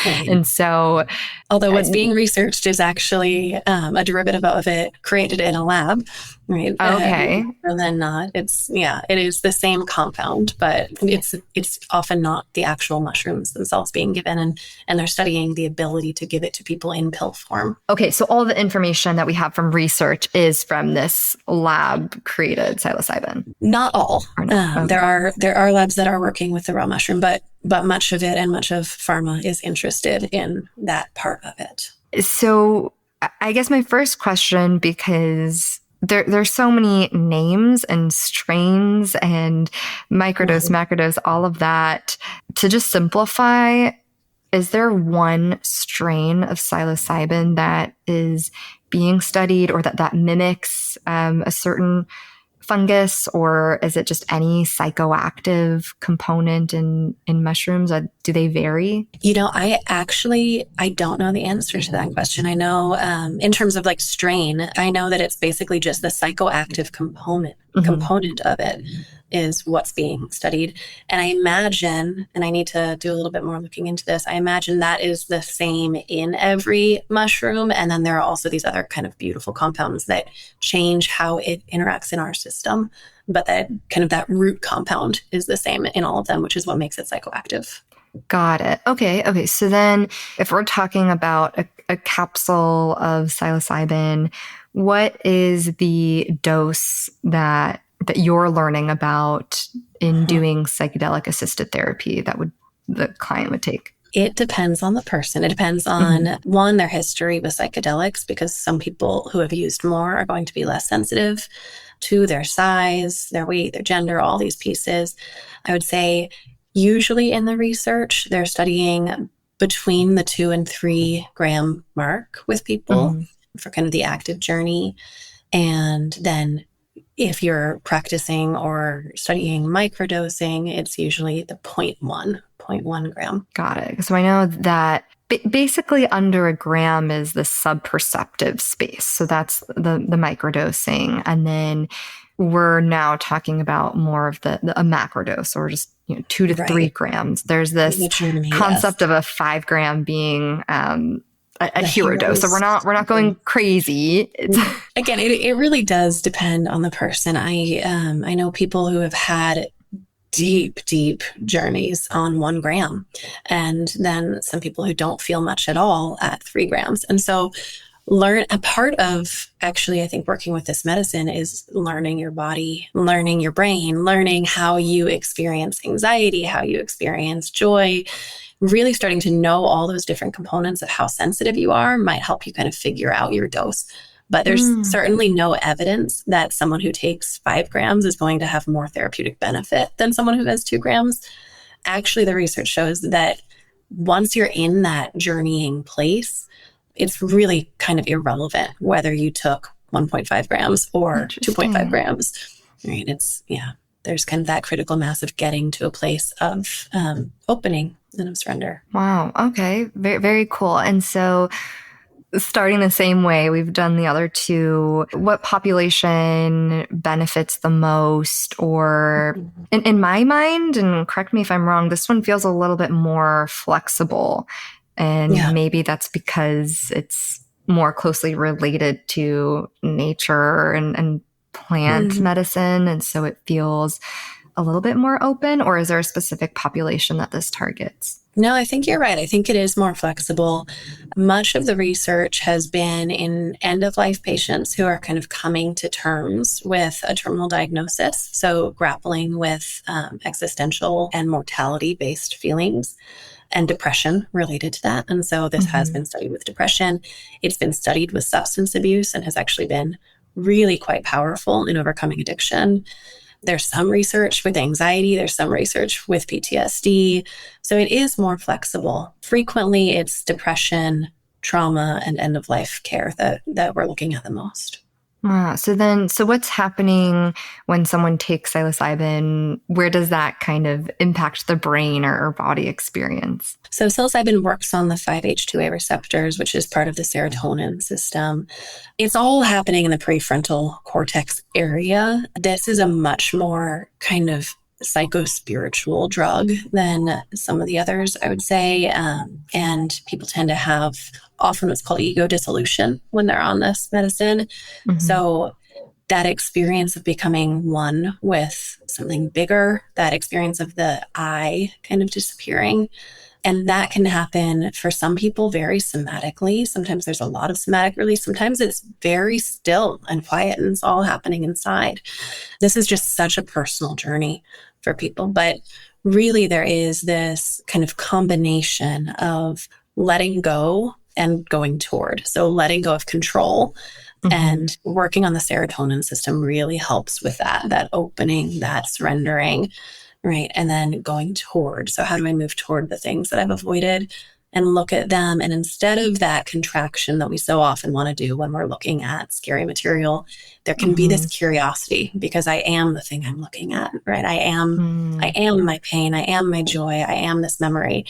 And so, although what's being researched is actually a derivative of it created in a lab, right? Okay. And then not. It is the same compound, but it's often not the actual mushrooms themselves being given, and they're studying the ability to give it to people in pill form. Okay, so all the information that we have from research is from this lab created psilocybin. Not all. Okay. There are labs that are working with the raw mushroom, but much of it and much of pharma is interested in that part of it. So I guess my first question, because there's so many names and strains and microdose, macrodose, all of that, to just simplify, is there one strain of psilocybin that is being studied or that mimics a certain fungus, or is it just any psychoactive component in mushrooms? Do they vary? I don't know the answer to that question. I know in terms of like strain, I know that it's basically just the psychoactive component component of it is what's being studied. And I imagine, and I need to do a little bit more looking into this, I imagine that is the same in every mushroom. And then there are also these other kind of beautiful compounds that change how it interacts in our system. But that kind of that root compound is the same in all of them, which is what makes it psychoactive. Got it. Okay. So then if we're talking about a capsule of psilocybin, what is the dose that you're learning about in doing psychedelic-assisted therapy that the client would take? It depends on the person. It depends on, one, their history with psychedelics, because some people who have used more are going to be less sensitive. Two, their size, their weight, their gender, all these pieces. I would say usually in the research, they're studying between the 2 and 3 gram mark with people for kind of the active journey. And then if you're practicing or studying microdosing, it's usually the 0.1 gram. Got it. So I know that basically under a gram is the subperceptive space. So that's the microdosing. And then we're now talking about more of a macrodose, or just 2 to 3 grams. There's this concept of a 5 gram being a hero dose. So we're not going crazy. Again, it really does depend on the person. I know people who have had deep journeys on 1 gram, and then some people who don't feel much at all at 3 grams. And so a part of actually, I think, working with this medicine is learning your body, learning your brain, learning how you experience anxiety, how you experience joy. Really starting to know all those different components of how sensitive you are might help you kind of figure out your dose. But there's certainly no evidence that someone who takes 5 grams is going to have more therapeutic benefit than someone who has 2 grams. Actually, the research shows that once you're in that journeying place, it's really kind of irrelevant whether you took 1.5 grams or 2.5 grams. Right? There's kind of that critical mass of getting to a place of opening and of surrender. Wow. Okay. Very, very cool. And so starting the same way we've done the other 2, what population benefits the most? Or in my mind, and correct me if I'm wrong, this one feels a little bit more flexible. And maybe that's because it's more closely related to nature and plant medicine. And so it feels a little bit more open. Or is there a specific population that this targets? No, I think you're right. I think it is more flexible. Much of the research has been in end-of-life patients who are kind of coming to terms with a terminal diagnosis, so grappling with existential and mortality-based feelings and depression related to that. And so this has been studied with depression. It's been studied with substance abuse and has actually been really quite powerful in overcoming addiction. There's some research with anxiety. There's some research with PTSD. So it is more flexible. Frequently, it's depression, trauma, and end-of-life care that we're looking at the most. So what's happening when someone takes psilocybin? Where does that kind of impact the brain or body experience? So psilocybin works on the 5-HT2A receptors, which is part of the serotonin system. It's all happening in the prefrontal cortex area. This is a much more kind of psychospiritual drug than some of the others, I would say. And people tend to have often what's called ego dissolution when they're on this medicine. So that experience of becoming one with something bigger, that experience of the I kind of disappearing. And that can happen for some people very somatically. Sometimes there's a lot of somatic release. Sometimes it's very still and quiet and it's all happening inside. This is just such a personal journey for people. But really there is this kind of combination of letting go and going toward. So letting go of control and working on the serotonin system really helps with that opening, that surrendering. Right. And then going toward. So how do I move toward the things that I've avoided and look at them? And instead of that contraction that we so often want to do when we're looking at scary material, there can be this curiosity because I am the thing I'm looking at, right? I am my pain. I am my joy. I am this memory.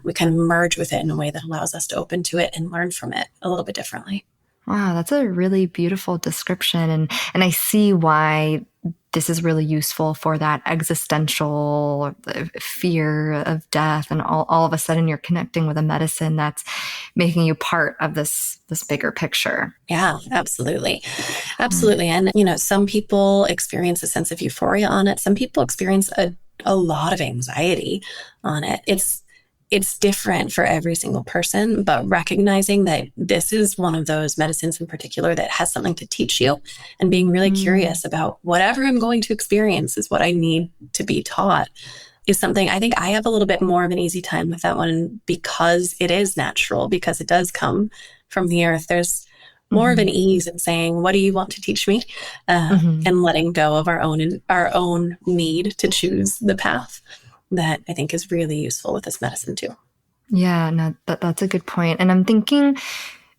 We kind of merge with it in a way that allows us to open to it and learn from it a little bit differently. Wow, that's a really beautiful description. And I see why this is really useful for that existential fear of death. And all of a sudden you're connecting with a medicine that's making you part of this bigger picture. Yeah, absolutely. Absolutely. And, some people experience a sense of euphoria on it. Some people experience a lot of anxiety on it. It's different for every single person, but recognizing that this is one of those medicines in particular that has something to teach you, and being really curious about whatever I'm going to experience is what I need to be taught, is something I think I have a little bit more of an easy time with that one, because it is natural, because it does come from the earth. There's more of an ease in saying, what do you want to teach me? And letting go of our own need to choose the path. That I think is really useful with this medicine too. Yeah, no, that's a good point. And I'm thinking,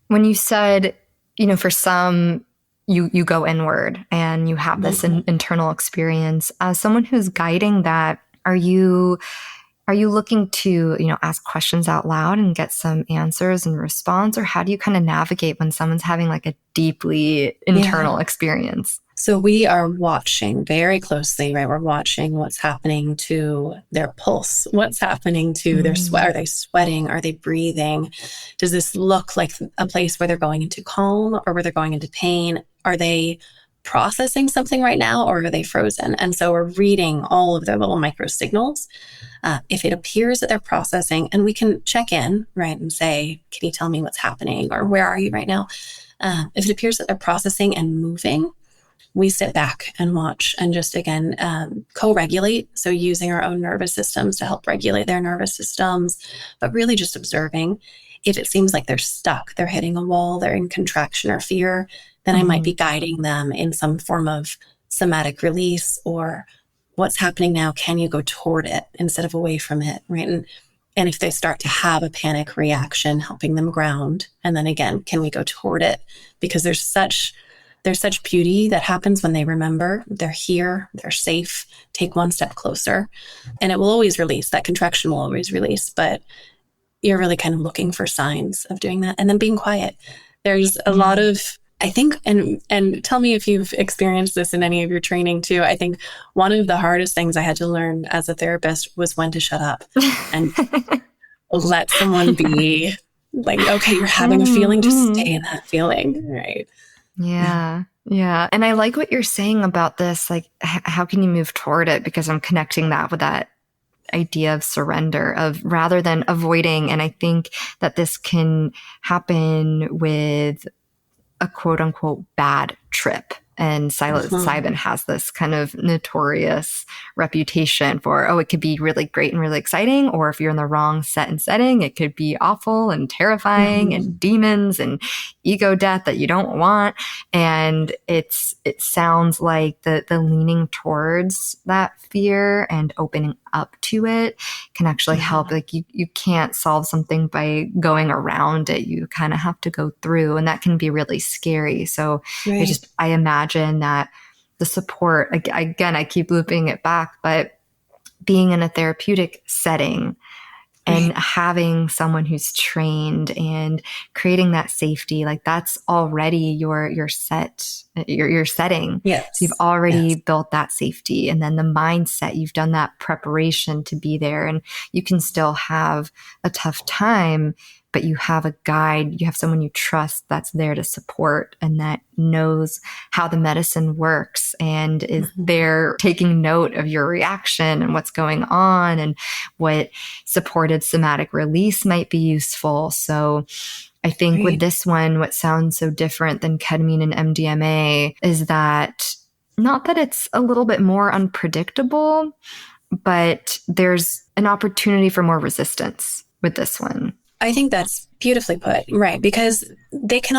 when you said, for some, you go inward and you have this internal experience. As someone who's guiding that, are you looking to, ask questions out loud and get some answers and response? Or how do you kind of navigate when someone's having like a deeply internal experience? So we are watching very closely, right? We're watching what's happening to their pulse, what's happening to their sweat. Are they sweating? Are they breathing? Does this look like a place where they're going into calm or where they're going into pain? Are they processing something right now, or are they frozen? And so we're reading all of their little micro signals. If it appears that they're processing, and we can check in, right, and say, can you tell me what's happening? Or where are you right now? If it appears that they're processing and moving, we sit back and watch and just, again, co-regulate. So using our own nervous systems to help regulate their nervous systems, but really just observing. If it seems like they're stuck, they're hitting a wall, they're in contraction or fear, then I might be guiding them in some form of somatic release, or what's happening now, can you go toward it instead of away from it, right? And if they start to have a panic reaction, helping them ground. And then again, can we go toward it? Because there's such beauty that happens when they remember they're here, they're safe, take one step closer, and it will always release. That contraction will always release, but you're really kind of looking for signs of doing that. And then being quiet. There's a lot of, I think, and tell me if you've experienced this in any of your training too. I think one of the hardest things I had to learn as a therapist was when to shut up and let someone be. Like, okay, you're having a feeling, just stay in that feeling, right? Yeah. Yeah. And I like what you're saying about this. Like, how can you move toward it? Because I'm connecting that with that idea of surrender, of rather than avoiding. And I think that this can happen with a quote unquote bad trip. And psilocybin has this kind of notorious reputation for, it could be really great and really exciting. Or if you're in the wrong set and setting, it could be awful and terrifying and demons and ego death that you don't want. And it sounds like the leaning towards that fear and opening up to it can actually help. Like you can't solve something by going around it. You kind of have to go through, and that can be really scary. So I imagine that the support, again, I keep looping it back, but being in a therapeutic setting and having someone who's trained and creating that safety, like that's already your setting. Yes. So you've already built that safety, and then the mindset, you've done that preparation to be there, and you can still have a tough time, but you have a guide, you have someone you trust that's there to support and that knows how the medicine works and is there taking note of your reaction and what's going on and what supported somatic release might be useful. So I think with this one, what sounds so different than ketamine and MDMA is that, not that it's a little bit more unpredictable, but there's an opportunity for more resistance with this one. I think that's beautifully put, right? Because they're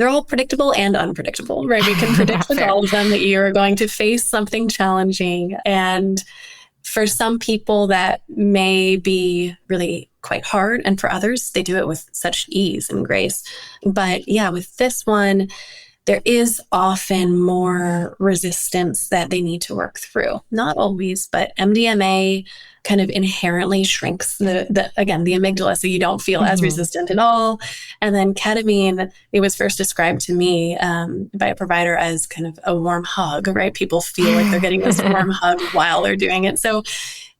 all predictable and unpredictable, right? We can predict with all of them that you're going to face something challenging. And for some people that may be really quite hard. And for others, they do it with such ease and grace. But yeah, with this one, there is often more resistance that they need to work through. Not always, but MDMA kind of inherently shrinks the amygdala, so you don't feel as resistant at all. And then ketamine, it was first described to me by a provider as kind of a warm hug, right? People feel like they're getting this warm hug while they're doing it. So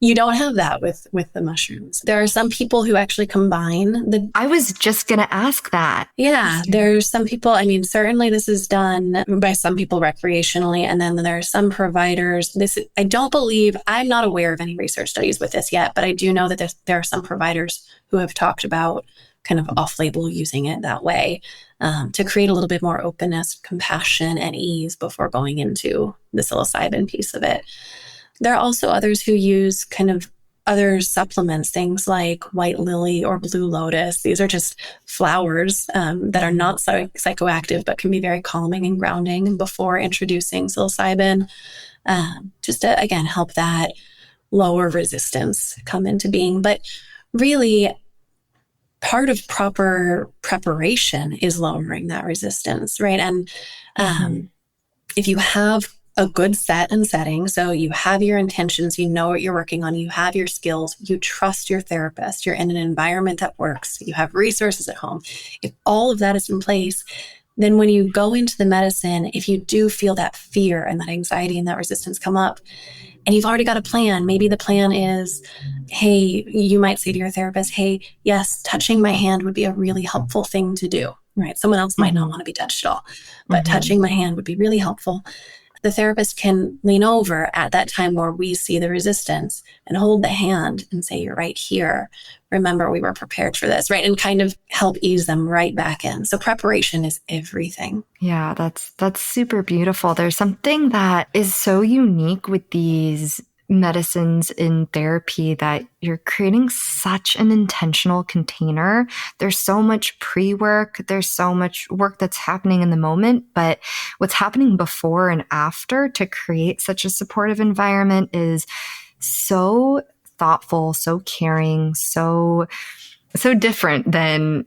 you don't have that with the mushrooms. There are some people who actually combine the... I was just going to ask that. Yeah, there's some people, I mean, certainly this is done by some people recreationally, and then there are some providers. I'm not aware of any research studies with this yet, but I do know that there are some providers who have talked about kind of off-label using it that way to create a little bit more openness, compassion, and ease before going into the psilocybin piece of it. There are also others who use kind of other supplements, things like white lily or blue lotus. These are just flowers that are not psychoactive, but can be very calming and grounding before introducing psilocybin, just to, again, help that lower resistance come into being. But really, part of proper preparation is lowering that resistance, right? And if you have a good set and setting, so you have your intentions, you know what you're working on, you have your skills, you trust your therapist, you're in an environment that works, you have resources at home. If all of that is in place, then when you go into the medicine, if you do feel that fear and that anxiety and that resistance come up, and you've already got a plan, maybe the plan is, hey, you might say to your therapist, hey, yes, touching my hand would be a really helpful thing to do, right? Someone else might not want to be touched at all, but touching my hand would be really helpful. The therapist can lean over at that time where we see the resistance and hold the hand and say, you're right here. Remember, we were prepared for this, right? And kind of help ease them right back in. So preparation is everything. Yeah, that's super beautiful. There's something that is so unique with these medicines in therapy that you're creating such an intentional container. There's so much pre-work. There's so much work that's happening in the moment, but what's happening before and after to create such a supportive environment is so thoughtful, so caring, so different than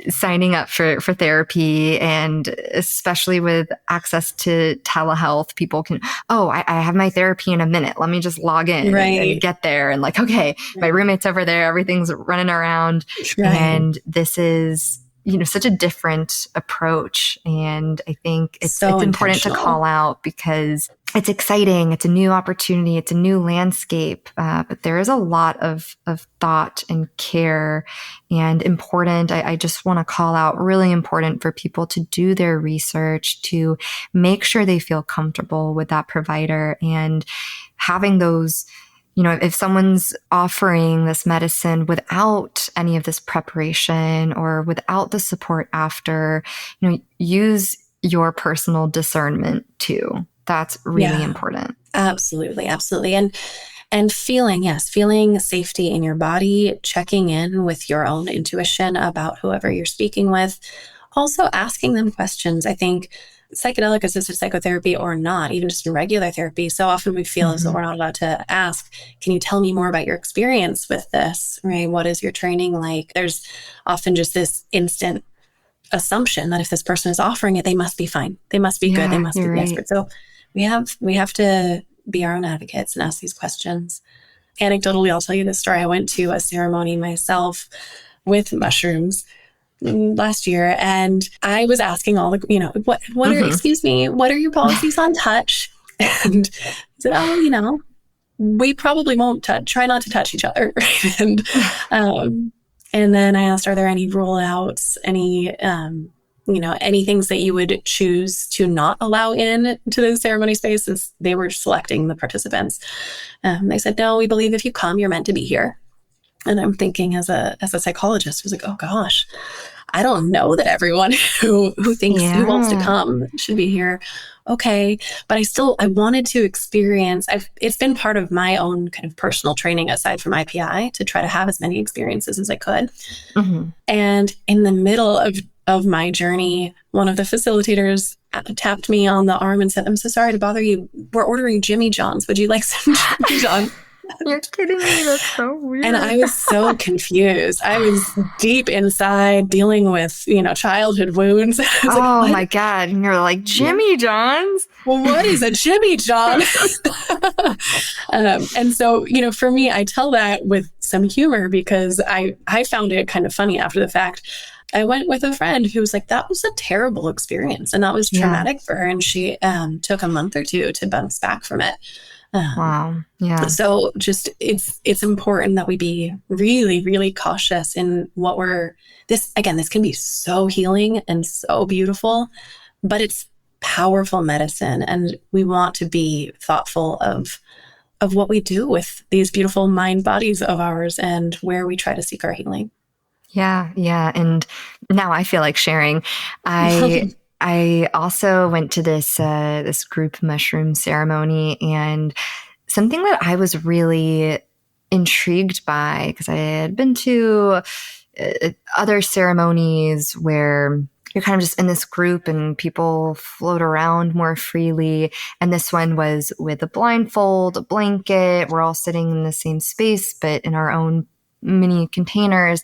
signing up for therapy. And especially with access to telehealth, people can, I have my therapy in a minute. Let me just log in and get there. And like, okay, my roommate's over there. Everything's running around. And this is, such a different approach. And I think it's important to call out because it's exciting. It's a new opportunity. It's a new landscape. But there is a lot of thought and care and important. I just want to call out really important for people to do their research, to make sure they feel comfortable with that provider and having those, if someone's offering this medicine without any of this preparation or without the support after, use your personal discernment too. That's really important. Absolutely. Absolutely. And feeling safety in your body, checking in with your own intuition about whoever you're speaking with, also asking them questions. I think psychedelic-assisted psychotherapy or not, even just regular therapy, so often we feel as though we're not allowed to ask, can you tell me more about your experience with this, right? What is your training like? There's often just this instant assumption that if this person is offering it, they must be fine. They must be good. They must be the expert. So we have to be our own advocates and ask these questions. Anecdotally, I'll tell you this story. I went to a ceremony myself with mushrooms last year, and I was asking all the, what are your policies on touch? And I said, we probably won't try not to touch each other. And then I asked, are there any rule outs, any things that you would choose to not allow in to the ceremony spaces? They were selecting the participants. They said, no, we believe if you come, you're meant to be here. And I'm thinking as a psychologist, I was like, oh gosh, I don't know that everyone who thinks who wants to come should be here. Okay. But I wanted to experience, it's been part of my own kind of personal training aside from IPI to try to have as many experiences as I could. And in the middle of my journey, one of the facilitators tapped me on the arm and said, I'm so sorry to bother you. We're ordering Jimmy John's. Would you like some Jimmy John's? You're kidding me. That's so weird. And I was so confused. I was deep inside dealing with, childhood wounds. My God. And you're like, Jimmy John's? well, what is a Jimmy John? And so, for me, I tell that with some humor because I found it kind of funny after the fact. I went with a friend who was like, that was a terrible experience and that was traumatic for her. And she took a month or two to bounce back from it. Wow. Yeah. So just it's important that we be really, really cautious in what this can be so healing and so beautiful, but it's powerful medicine. And we want to be thoughtful of what we do with these beautiful mind bodies of ours and where we try to seek our healing. Yeah. Yeah. And now I feel like sharing. I also went to this group mushroom ceremony, and something that I was really intrigued by, because I had been to other ceremonies where you're kind of just in this group and people float around more freely. And this one was with a blindfold, a blanket. We're all sitting in the same space, but in our own mini containers.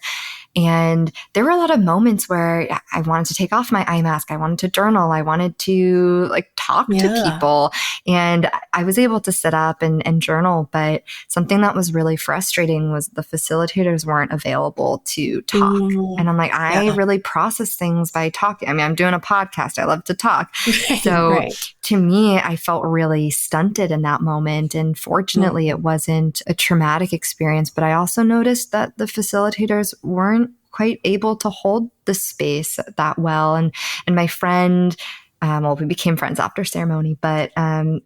And there were a lot of moments where I wanted to take off my eye mask. I wanted to journal. I wanted to talk to people. And I was able to sit up and journal. But something that was really frustrating was the facilitators weren't available to talk. And I'm like, I really process things by talking. I mean, I'm doing a podcast. I love to talk. So to me, I felt really stunted in that moment. And fortunately, it wasn't a traumatic experience. But I also noticed that the facilitators weren't quite able to hold the space that well. And my friend, we became friends after ceremony, but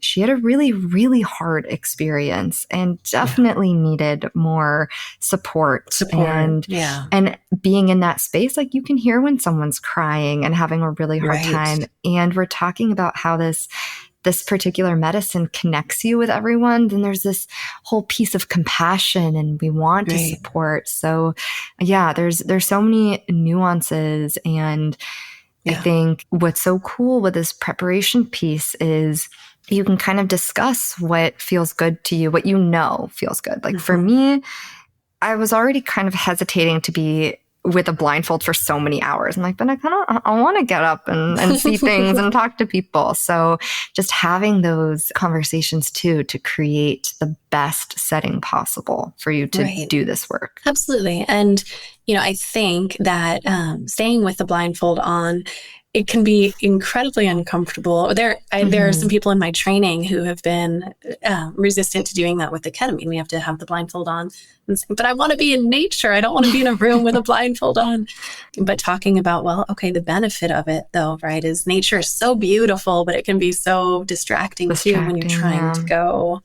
she had a really, really hard experience and definitely needed more support. And being in that space, you can hear when someone's crying and having a really hard time. And we're talking about how this particular medicine connects you with everyone, then there's this whole piece of compassion and we want to support. So there's so many nuances. And I think what's so cool with this preparation piece is you can kind of discuss what feels good to you, what feels good. For me, I was already kind of hesitating to be with a blindfold for so many hours. I'm like, but I want to get up and see things and talk to people. So just having those conversations too, to create the best setting possible for you to do this work. Absolutely. And, I think that staying with the blindfold on, it can be incredibly uncomfortable. There are some people in my training who have been resistant to doing that with the ketamine. We have to have the blindfold on. But I want to be in nature. I don't want to be in a room with a blindfold on. But talking about, the benefit of it, though, right, is nature is so beautiful, but it can be so distracting too when you're trying to go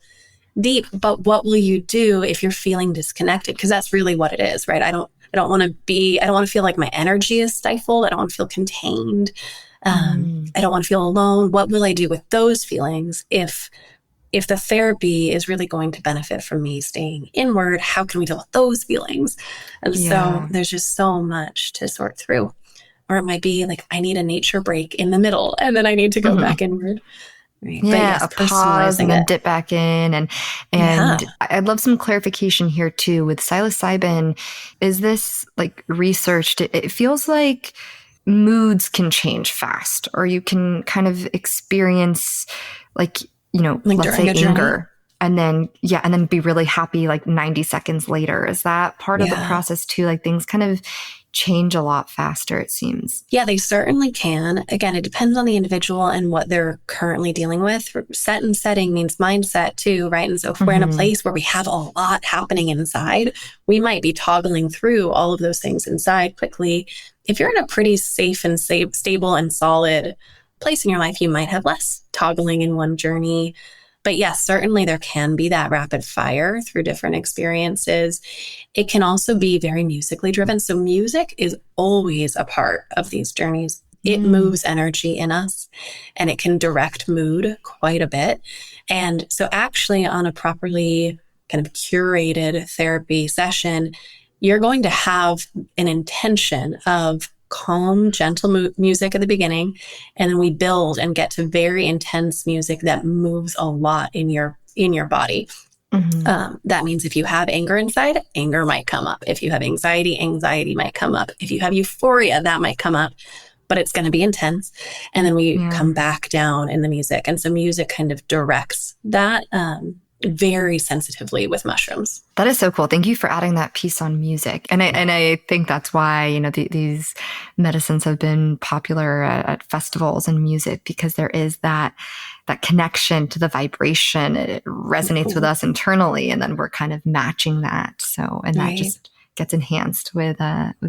deep. But what will you do if you're feeling disconnected? Because that's really what it is, right? I don't want to feel like my energy is stifled. I don't want to feel contained. I don't want to feel alone. What will I do with those feelings if the therapy is really going to benefit from me staying inward? How can we deal with those feelings? And so there's just so much to sort through. Or it might be I need a nature break in the middle and then I need to go back inward. Right. Yeah, a pause and then dip back in. And I'd love some clarification here too with psilocybin. Is this researched? It feels like moods can change fast, or you can kind of experience let's say anger. And then be really happy 90 seconds later. Is that part of the process too? Things kind of change a lot faster, it seems. Yeah, they certainly can. Again, it depends on the individual and what they're currently dealing with. Set and setting means mindset too, right? And so if we're in a place where we have a lot happening inside, we might be toggling through all of those things inside quickly. If you're in a pretty safe and stable and solid place in your life, you might have less toggling in one journey. But yes, certainly there can be that rapid fire through different experiences. It can also be very musically driven. So music is always a part of these journeys. It moves energy in us and it can direct mood quite a bit. And so actually on a properly kind of curated therapy session, you're going to have an intention of calm, gentle music at the beginning, and then we build and get to very intense music that moves a lot in your body. That means if you have anger inside, anger might come up. If you have anxiety, anxiety might come up. If you have euphoria, that might come up. but it's going to be intense. And then we Yeah. come back down in the music. And so music kind of directs that very sensitively with mushrooms. That is so cool. Thank you for adding that piece on music. And I think that's why, you know, these medicines have been popular at festivals and music, because there is that connection to the vibration. It resonates with us internally, and then we're kind of matching that. So, and that just gets enhanced with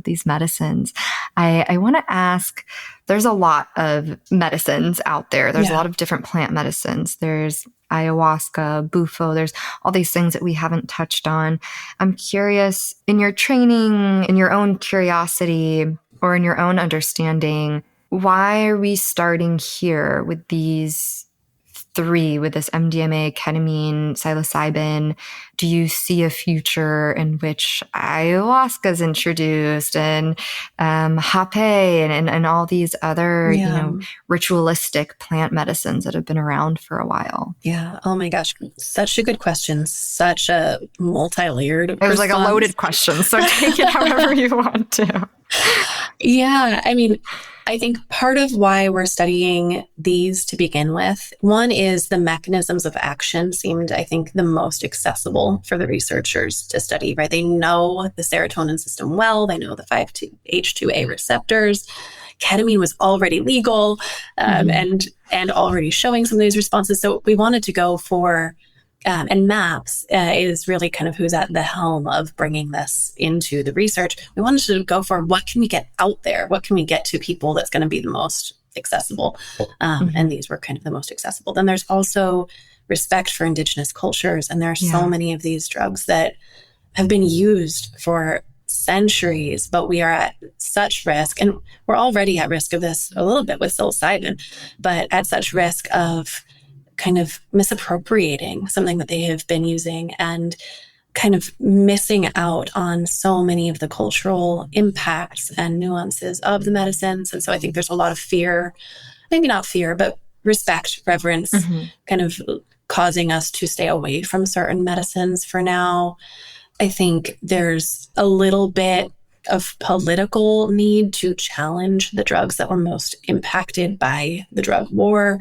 these medicines. I want to ask, there's a lot of medicines out there. There's a lot of different plant medicines. There's ayahuasca, bufo, there's all these things that we haven't touched on. I'm curious, in your training, in your own curiosity, or in your own understanding, why are we starting here with these three, with this MDMA, ketamine, psilocybin? Do you see a future in which ayahuasca is introduced, and hape, and all these other, you know, ritualistic plant medicines that have been around for a while? Yeah. Oh my gosh. Such a good question. Such a multi-layered response. It was like a loaded question, so take it however you want to. Yeah. I mean, I think part of why we're studying these to begin with, one is the mechanisms of action seemed, I think, the most accessible for the researchers to study, right? They know the serotonin system well. They know the 5-HT2A receptors. Ketamine was already legal and already showing some of these responses. So we wanted to go for, and MAPS is really kind of who's at the helm of bringing this into the research. We wanted to go for, what can we get out there? What can we get to people that's going to be the most accessible? And these were kind of the most accessible. Then there's also respect for indigenous cultures. And there are so many of these drugs that have been used for centuries, but we are at such risk, and we're already at risk of this a little bit with psilocybin, but at such risk of kind of misappropriating something that they have been using and kind of missing out on so many of the cultural impacts and nuances of the medicines. And so I think there's a lot of fear, maybe not fear, but respect, reverence, kind of causing us to stay away from certain medicines for now. I think there's a little bit of political need to challenge the drugs that were most impacted by the drug war,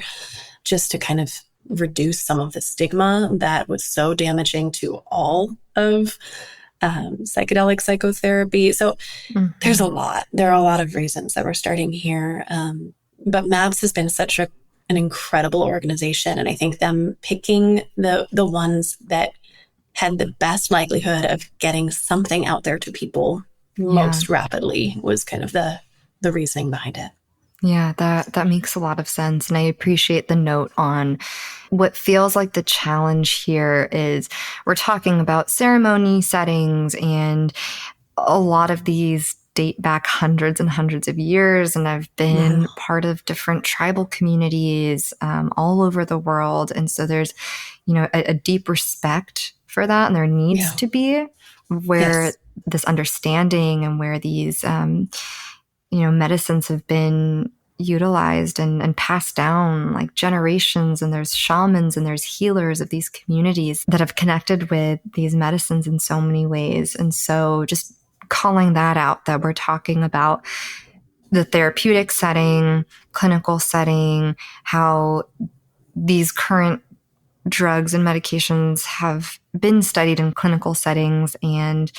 just to kind of reduce some of the stigma that was so damaging to all of psychedelic psychotherapy. So there's a lot. There are a lot of reasons that we're starting here. But MAPS has been such an incredible organization. And I think them picking the ones that had the best likelihood of getting something out there to people most rapidly was kind of the reasoning behind it. Yeah, that makes a lot of sense. And I appreciate the note on what feels like the challenge here is we're talking about ceremony settings, and a lot of these date back hundreds and hundreds of years. And I've been part of different tribal communities all over the world. And so there's, you know, a deep respect for that. And there needs to be, where this understanding and where these, you know, medicines have been utilized and passed down like generations. And there's shamans and there's healers of these communities that have connected with these medicines in so many ways. And so just calling that out, that we're talking about the therapeutic setting, clinical setting, how these current drugs and medications have been studied in clinical settings, and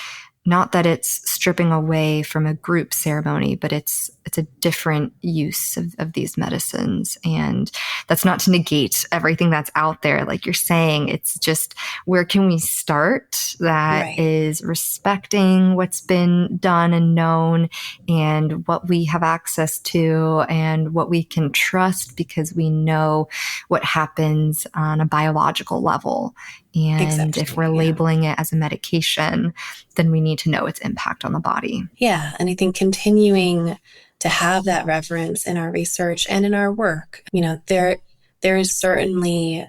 not that it's stripping away from a group ceremony, but it's a different use of these medicines. And that's not to negate everything that's out there. Like you're saying, it's just, where can we start that is respecting what's been done and known, and what we have access to, and what we can trust because we know what happens on a biological level. And if we're labeling it as a medication, then we need to know its impact on the body. Yeah. And I think continuing to have that reverence in our research and in our work, you know, there is certainly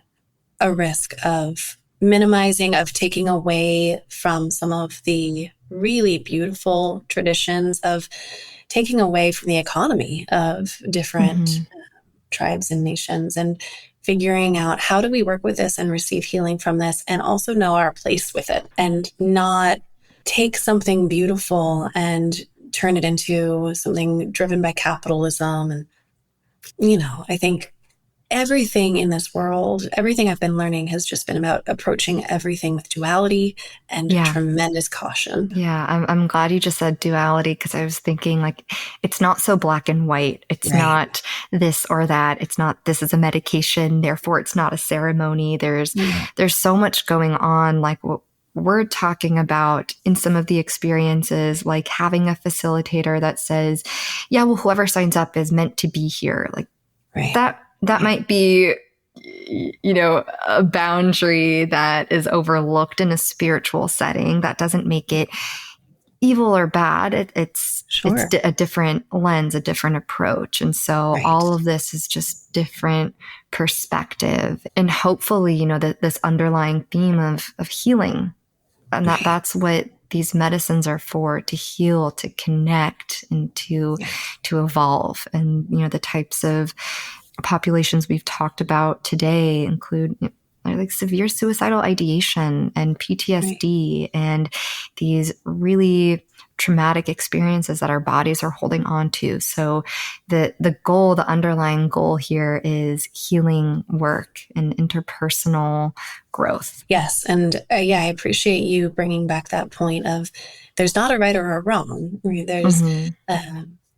a risk of minimizing, of taking away from some of the really beautiful traditions, of taking away from the economy of different tribes and nations, and figuring out, how do we work with this and receive healing from this, and also know our place with it, and not take something beautiful and turn it into something driven by capitalism. And, I think everything in this world, everything I've been learning has just been about approaching everything with duality and tremendous caution. Yeah, I'm glad you just said duality, because I was thinking like it's not so black and white. It's not this or that. It's not this is a medication, therefore it's not a ceremony. There's so much going on, like what we're talking about in some of the experiences, like having a facilitator that says, yeah, well, whoever signs up is meant to be here. Like that might be, a boundary that is overlooked in a spiritual setting. That doesn't make it evil or bad. It's a different lens, a different approach. And so all of this is just different perspective. And hopefully, this underlying theme of healing. And that's what these medicines are for, to heal, to connect, and to evolve. And, the types of populations we've talked about today include like severe suicidal ideation and PTSD and these really traumatic experiences that our bodies are holding on to. So the underlying goal here is healing work and interpersonal growth. Yes. And I appreciate you bringing back that point of there's not a right or a wrong. There's,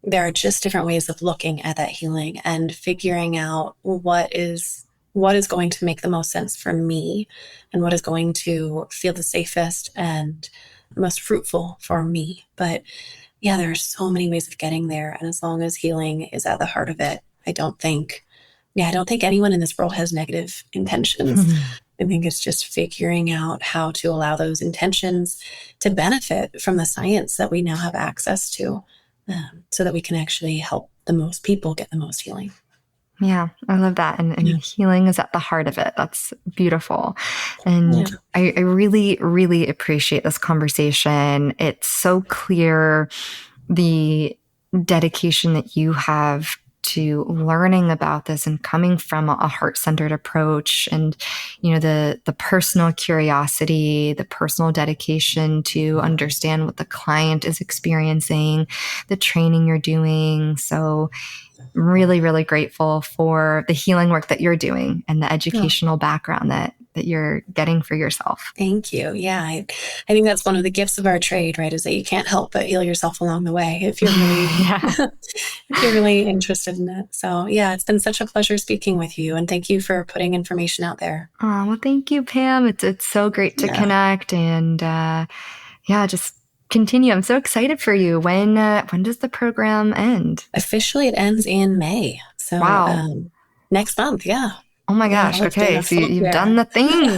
there are just different ways of looking at that healing and figuring out what is going to make the most sense for me and what is going to feel the safest and most fruitful for me. But there are so many ways of getting there. And as long as healing is at the heart of it, I don't think anyone in this world has negative intentions. I think it's just figuring out how to allow those intentions to benefit from the science that we now have access to, so that we can actually help the most people get the most healing. Yeah, I love that. And healing is at the heart of it. That's beautiful. And I really, really appreciate this conversation. It's so clear the dedication that you have to learning about this and coming from a heart-centered approach, and the personal curiosity, the personal dedication to understand what the client is experiencing, the training you're doing. So I'm really, really grateful for the healing work that you're doing and the educational background that you're getting for yourself. Thank you. Yeah, I think that's one of the gifts of our trade, right? Is that you can't help but heal yourself along the way if you're really, if you're really interested in it. So it's been such a pleasure speaking with you, and thank you for putting information out there. Oh, well, thank you, Pam. It's so great to connect, and just continue. I'm so excited for you. When does the program end? Officially, it ends in May. So next month. Yeah. Oh my gosh. Okay. So you've done the things.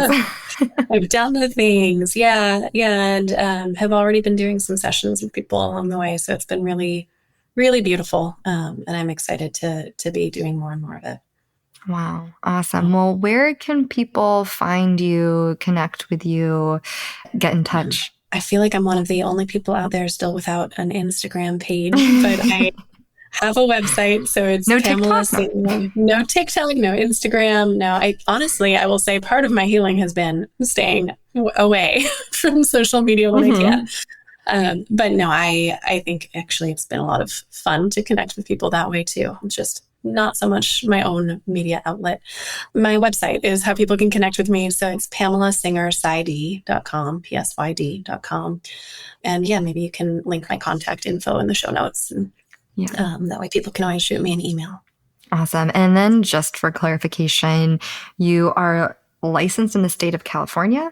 I've done the things. Yeah. And have already been doing some sessions with people along the way. So it's been really, really beautiful. And I'm excited to be doing more and more of it. Wow. Awesome. Well, where can people find you, connect with you, get in touch? I feel like I'm one of the only people out there still without an Instagram page, but I have a website. So it's no Pamela TikTok, no TikTok, no Instagram. No, I will say part of my healing has been staying away from social media when I can. But no, I think actually it's been a lot of fun to connect with people that way too. It's just not so much my own media outlet. My website is how people can connect with me. So it's PamelaSingerPsyD.com, PSYD.com. And maybe you can link my contact info in the show notes. And that way people can always shoot me an email. Awesome. And then just for clarification, you are licensed in the state of California?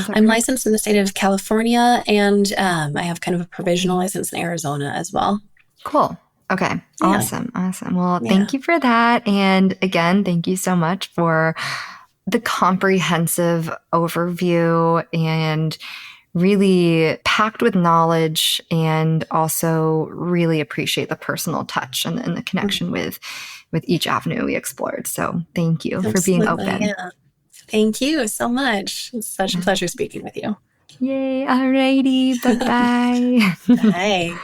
I'm licensed in the state of California, and I have kind of a provisional license in Arizona as well. Cool. Okay. Awesome. Well, thank you for that. And again, thank you so much for the comprehensive overview and really packed with knowledge, and also really appreciate the personal touch and the connection with each avenue we explored. So thank you for being open. Yeah. Thank you so much. It's such a pleasure speaking with you. Yay. Alrighty. Bye-bye. Bye.